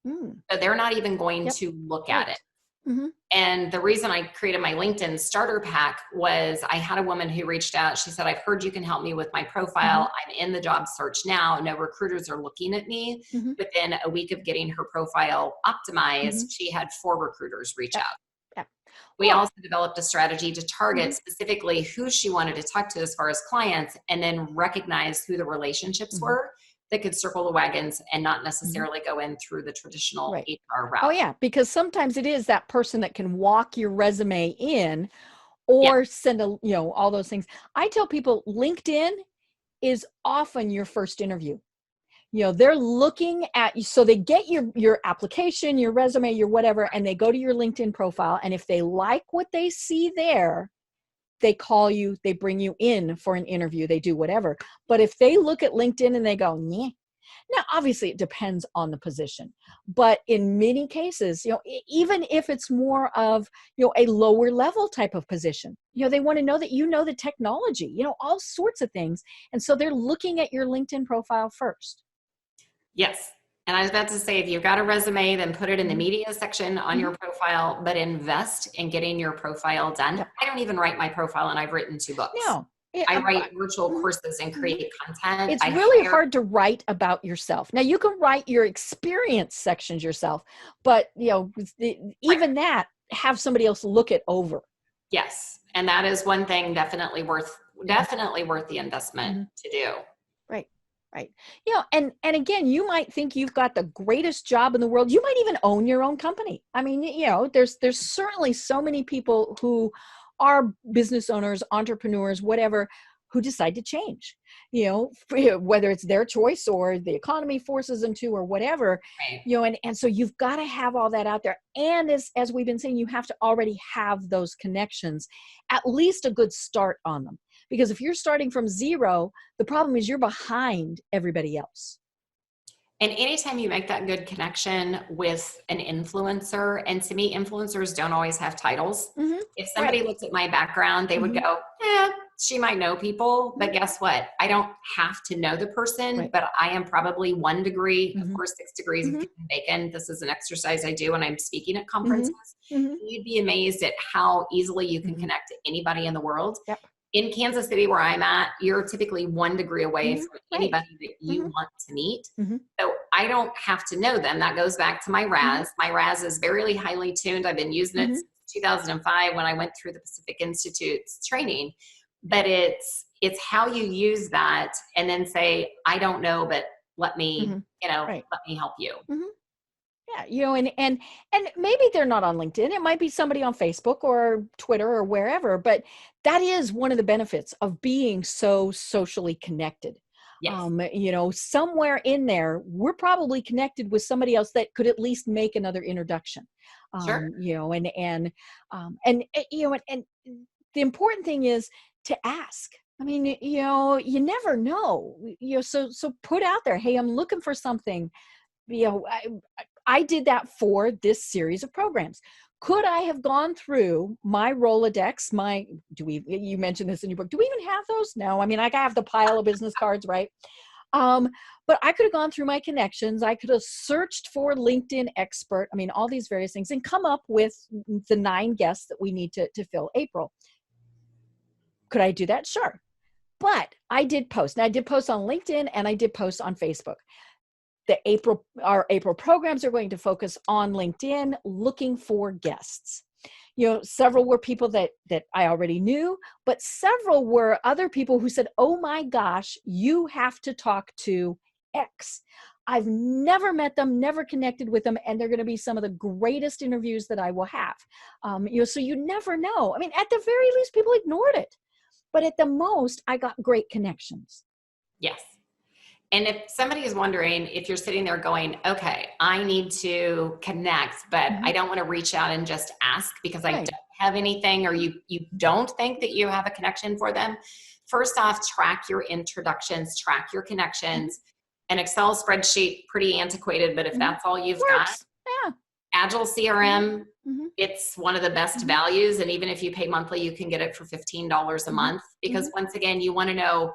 So they're not even going to look at it. Mm-hmm. And the reason I created my LinkedIn starter pack was I had a woman who reached out. She said, I've heard you can help me with my profile. I'm in the job search now. No recruiters are looking at me. Mm-hmm. Within a week of getting her profile optimized, Mm-hmm. she had 4 recruiters reach Yeah. out. Yeah. We Well, also developed a strategy to target specifically who she wanted to talk to as far as clients, and then recognize who the relationships were that could circle the wagons and not necessarily go in through the traditional right. HR route. Oh yeah, because sometimes it is that person that can walk your resume in Yeah. or send all those things. I tell people LinkedIn is often your first interview. They're looking at you, so they get your application, your resume, your whatever, and they go to your LinkedIn profile, and if they like what they see there, they call you, they bring you in for an interview, they do whatever. But if they look at LinkedIn and they go, nah. Now, obviously it depends on the position, but in many cases, even if it's more of, a lower level type of position, they want to know that the technology, all sorts of things. And so they're looking at your LinkedIn profile first. Yes. And I was about to say, if you've got a resume, then put it in the media section on your profile, but invest in getting your profile done. Yep. I don't even write my profile, and I've written 2 books. No. I write virtual courses and create content. It's really hard to write about yourself. Now you can write your experience sections yourself, but even that, have somebody else look it over. Yes. And that is one thing definitely worth the investment to do. Right. Right. And again, you might think you've got the greatest job in the world. You might even own your own company. I mean, there's certainly so many people who are business owners, entrepreneurs, whatever, who decide to change, whether it's their choice or the economy forces them to or whatever, Right. and so you've got to have all that out there. And as we've been saying, you have to already have those connections, at least a good start on them. Because if you're starting from zero, the problem is you're behind everybody else. And anytime you make that good connection with an influencer, and to me, influencers don't always have titles. If somebody looked at my background, they would go, she might know people, but guess what? I don't have to know the person, but I am probably 1 degree, of course, 6 degrees of bacon. This is an exercise I do when I'm speaking at conferences. You'd be amazed at how easily you can connect to anybody in the world. Yep. In Kansas City, where I'm at, you're typically 1 degree away from anybody that you want to meet. So I don't have to know them. That goes back to my RAS. My RAS is very highly tuned. I've been using it since 2005 when I went through the Pacific Institute's training. But it's how you use that and then say, I don't know, but let me, let me help you. Yeah, and maybe they're not on LinkedIn. It might be somebody on Facebook or Twitter or wherever, but that is one of the benefits of being so socially connected. Yes. Somewhere in there, we're probably connected with somebody else that could at least make another introduction. Sure. And the important thing is to ask. I mean, you never know. So put out there, hey, I'm looking for something. I did that for this series of programs. Could I have gone through my Rolodex, you mentioned this in your book. Do we even have those? No. I mean, I have the pile of business cards, right? But I could have gone through my connections. I could have searched for LinkedIn expert. I mean, all these various things and come up with the 9 guests that we need to fill April. Could I do that? Sure. But I did post. Now I did post on LinkedIn and I did post on Facebook. Our April programs are going to focus on LinkedIn, looking for guests. Several were people that I already knew, but several were other people who said, oh my gosh, you have to talk to X. I've never met them, never connected with them, and they're going to be some of the greatest interviews that I will have. So you never know. I mean, at the very least, people ignored it. But at the most, I got great connections. Yes. And if somebody is wondering, if you're sitting there going, okay, I need to connect, but I don't want to reach out and just ask because I don't have anything, or you don't think that you have a connection for them. First off, track your introductions, track your connections. An Excel spreadsheet, pretty antiquated, but if that's all you've got, Agile CRM, it's one of the best values. And even if you pay monthly, you can get it for $15 a month, because once again, you want to know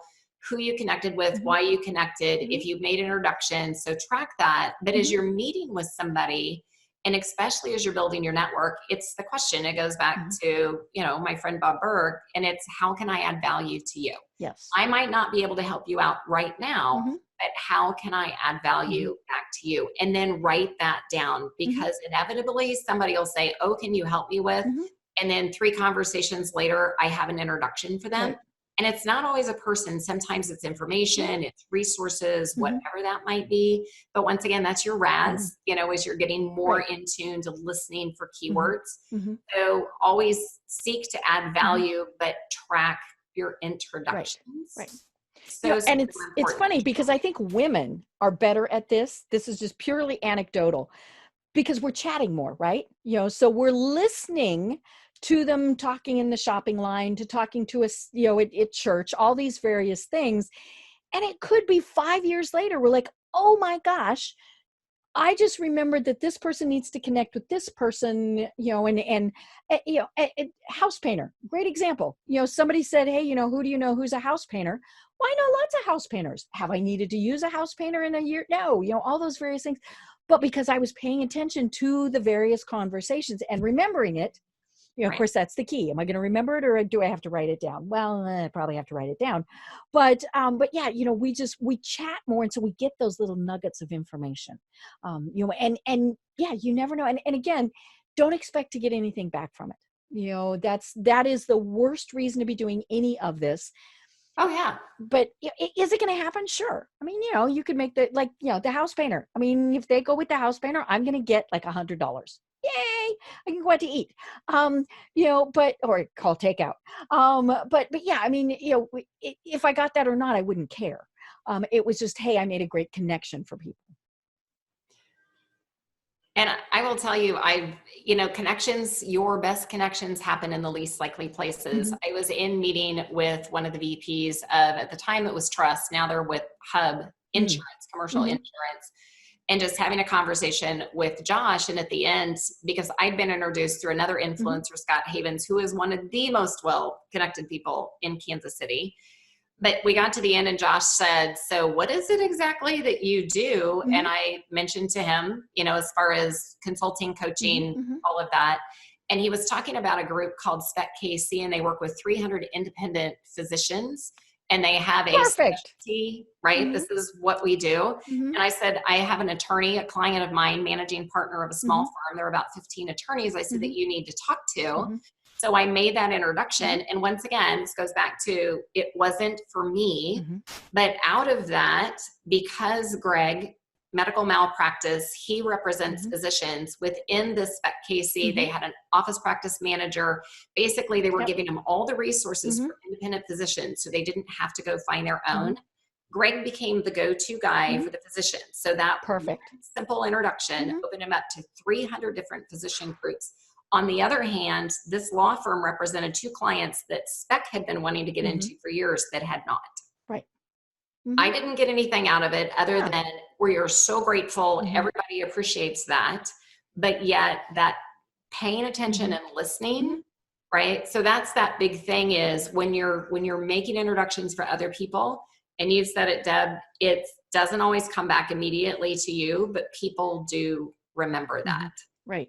who you connected with, why you connected, if you've made introductions. So track that. But as you're meeting with somebody, And especially as you're building your network, it's the question, it goes back to, my friend Bob Berg, and it's, how can I add value to you? Yes. I might not be able to help you out right now, but how can I add value back to you? And then write that down, because inevitably somebody will say, oh, can you help me with? And then 3 conversations later, I have an introduction for them. Right. And it's not always a person. Sometimes it's information, it's resources, whatever that might be. But once again, that's your RAS, as you're getting more in tune to listening for keywords. So always seek to add value, but track your introductions. Right. So and it's funny because I think women are better at this. This is just purely anecdotal, because we're chatting more, right? So we're listening to them talking in the shopping line, to talking to us, at church, all these various things. And it could be 5 years later, we're like, oh my gosh, I just remembered that this person needs to connect with this person, house painter, great example. Somebody said, hey, who do you know who's a house painter? Well, I know lots of house painters. Have I needed to use a house painter in a year? No, all those various things. But because I was paying attention to the various conversations and remembering it, of course, that's the key. Am I going to remember it, or do I have to write it down? Well, I probably have to write it down. But yeah, we chat more. And so we get those little nuggets of information, and yeah, you never know. And again, don't expect to get anything back from it. That is the worst reason to be doing any of this. Oh yeah. But is it going to happen? Sure. I mean, you could make the house painter. I mean, if they go with the house painter, I'm going to get like $100. Yay, I can go out to eat. Or call takeout. But yeah, I mean, if I got that or not, I wouldn't care. It was just, hey, I made a great connection for people. And I will tell you, connections, your best connections happen in the least likely places. I was in meeting with one of the VPs at the time it was Trust. Now they're with Hub Insurance, commercial insurance, and just having a conversation with Josh. And at the end, because I'd been introduced through another influencer, Scott Havens, who is one of the most well-connected people in Kansas City. But we got to the end and Josh said, so what is it exactly that you do? And I mentioned to him, as far as consulting, coaching, all of that. And he was talking about a group called Spec KC, and they work with 300 independent physicians, and they have a specialty, right? This is what we do. And I said, I have an attorney, a client of mine, managing partner of a small firm. There are about 15 attorneys. I said that you need to talk to. So I made that introduction. And once again, this goes back to, it wasn't for me, but out of that, because Greg, medical malpractice, he represents physicians within this Spec KC. They had an office practice manager. Basically, they were giving them all the resources for independent physicians, so they didn't have to go find their own. Greg became the go-to guy for the physicians. So that perfect simple introduction opened him up to 300 different physician groups. On the other hand, this law firm represented 2 clients that Spec had been wanting to get into for years that had not. Right. I didn't get anything out of it other than we are so grateful. Everybody appreciates that. But yet that paying attention and listening, right? So that's that big thing is when you're making introductions for other people, and you've said it, Deb, it doesn't always come back immediately to you, but people do remember that. Right.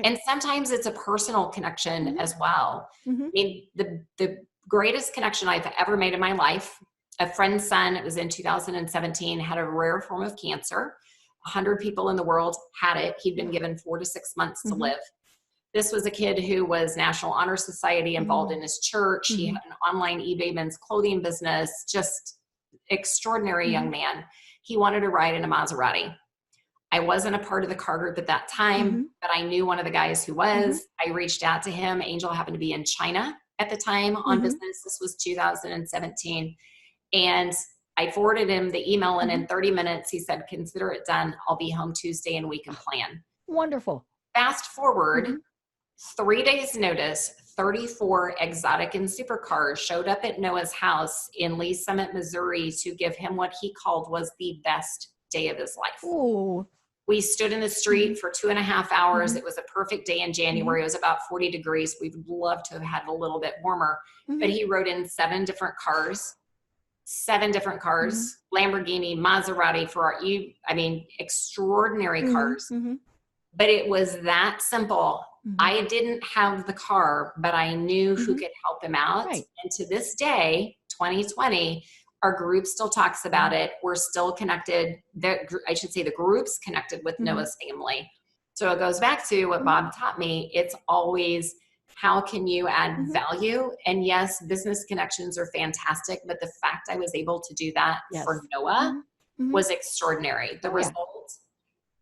And sometimes it's a personal connection as well. I mean, the greatest connection I've ever made in my life, a friend's son, it was in 2017, had a rare form of cancer. 100 people in the world had it. He'd been given 4 to 6 months to live. This was a kid who was National Honor Society involved in his church. He had an online eBay men's clothing business, just extraordinary young man. He wanted to ride in a Maserati. I wasn't a part of the car group at that time, but I knew one of the guys who was. I reached out to him. Angel happened to be in China at the time on business. This was 2017. And I forwarded him the email, and in 30 minutes, he said, consider it done. I'll be home Tuesday and we can plan. Wonderful. Fast forward, 3 days notice, 34 exotic and supercars showed up at Noah's house in Lee Summit, Missouri to give him what he called was the best day of his life. Ooh. We stood in the street for 2.5 hours. It was a perfect day in January. It was about 40 degrees. We would love to have had a little bit warmer, but he rode in 7 different cars, Lamborghini, Maserati, Ferrari, extraordinary cars. but it was that simple. Mhm. I didn't have the car, but I knew who Mhm. could help him out. Right. And to this day, 2020, our group still talks about it. We're still connected. I should say the group's connected with Mhm. Noah's family. So it goes back to what Mhm. Bob taught me. It's always, how can you add Mhm. value? And yes, business connections are fantastic, but the fact I was able to do that Yes. for Noah Mhm. Mhm. was extraordinary. The Oh, yeah. result,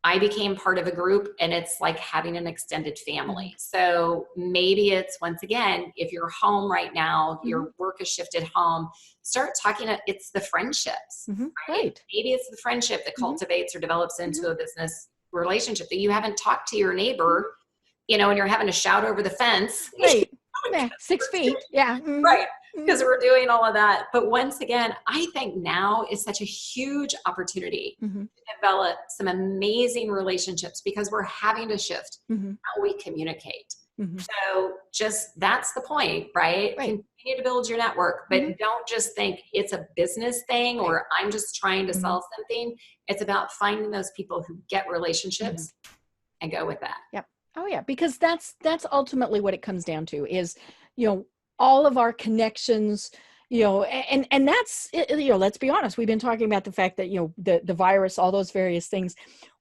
I became part of a group, and it's like having an extended family. So maybe it's, once again, if you're home right now, your work has shifted home, start talking, it's the friendships, Mhm. right? Right. Maybe it's the friendship that Mhm. cultivates or develops into Mhm. a business relationship that you haven't talked to your neighbor, Mhm. and you're having to shout over the fence. Right. Yeah. 6 feet. Yeah. Mhm. Right. Mhm. Because we're doing all of that. But once again, I think now is such a huge opportunity Mhm. to develop some amazing relationships, because we're having to shift Mhm. how we communicate. Mhm. So just, that's the point, right? Right. Continue to build your network, but Mhm. don't just think it's a business thing Right. or I'm just trying to Mhm. sell something. It's about finding those people who get relationships and go with that. Yep. Oh yeah, because that's ultimately what it comes down to is, you know, all of our connections, and that's let's be honest, we've been talking about the fact that, the virus, all those various things.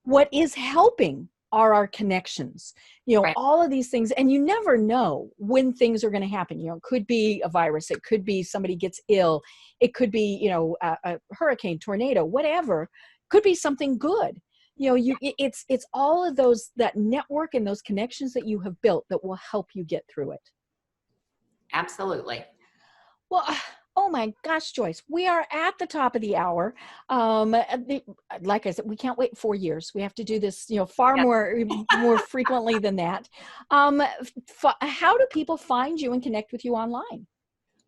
What is helping are our connections, Right. all of these things, and you never know when things are going to happen. It could be a virus, it could be somebody gets ill, it could be, a hurricane, tornado, whatever, could be something good. It's all of those, that network and those connections that you have built that will help you get through it. Absolutely. Well, oh my gosh, Joyce, we are at the top of the hour. Like I said, we can't wait 4 years. We have to do this, far Yeah. more frequently than that. How do people find you and connect with you online?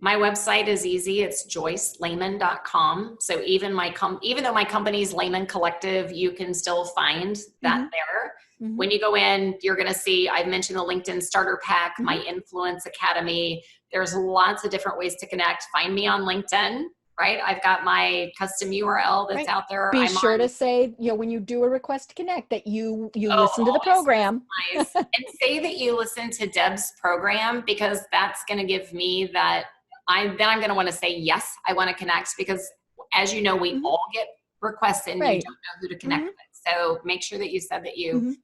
My website is easy. It's joycelayman.com. So even even though my company's Layman Collective, you can still find that there. Mhm. When you go in, you're going to see, I've mentioned the LinkedIn Starter Pack, my Influence Academy. There's lots of different ways to connect. Find me on LinkedIn, right? I've got my custom URL that's Right. out there. Be I'm sure on, to say, when you do a request to connect, that you listen to the always program. nice. And say that you listen to Deb's program, because that's going to give me that. I'm going to want to say, yes, I want to connect, because as you know, we all get requests and you Right. don't know who to connect with. So make sure that you said that you Mhm.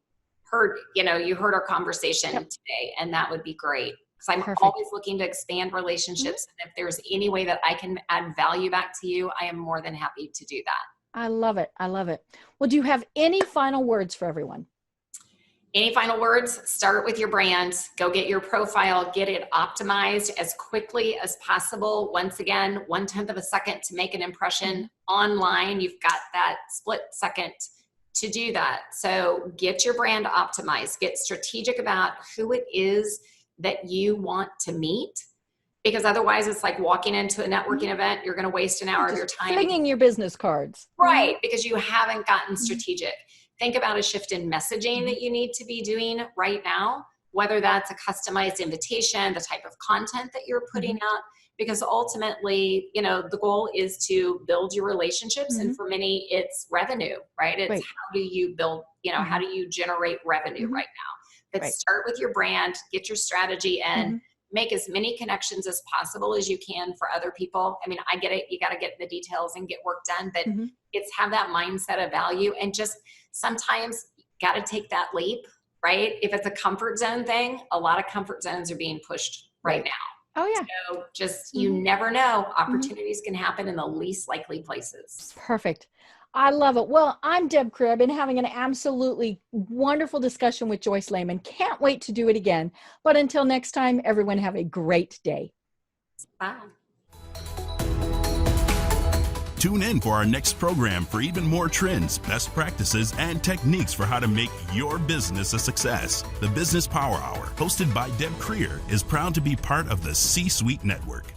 heard, you heard our conversation Yep. today, and that would be great. Because I'm Perfect. always looking to expand relationships. And if there's any way that I can add value back to you, I am more than happy to do that. I love it. I love it. Well, do you have any final words for everyone? Any final words? Start with your brand. Go get your profile, get it optimized as quickly as possible. Once again, 1/10 of a second to make an impression online. You've got that split second to do that. So get your brand optimized. Get strategic about who it is that you want to meet, because otherwise it's like walking into a networking event. You're going to waste an hour of your Just time. flinging your business cards. Right, because you haven't gotten Mhm. strategic. Think about a shift in messaging that you need to be doing right now, whether that's a customized invitation, the type of content that you're putting out, because ultimately, the goal is to build your relationships. And for many, it's revenue, right? It's Right. how do you build, how do you generate revenue right now? But Right. start with your brand, get your strategy in, make as many connections as possible as you can for other people. I mean, I get it. You got to get the details and get work done, but it's have that mindset of value, and just sometimes got to take that leap, right? If it's a comfort zone thing, a lot of comfort zones are being pushed right now. Oh yeah. So just, you never know, Mm-hmm. opportunities can happen in the least likely places. Perfect. I love it. Well, I'm Deb Cribb, I've been having an absolutely wonderful discussion with Joyce Layman. Can't wait to do it again. But until next time, everyone have a great day. Bye. Tune in for our next program for even more trends, best practices, and techniques for how to make your business a success. The Business Power Hour, hosted by Deb Creer, is proud to be part of the C-Suite Network.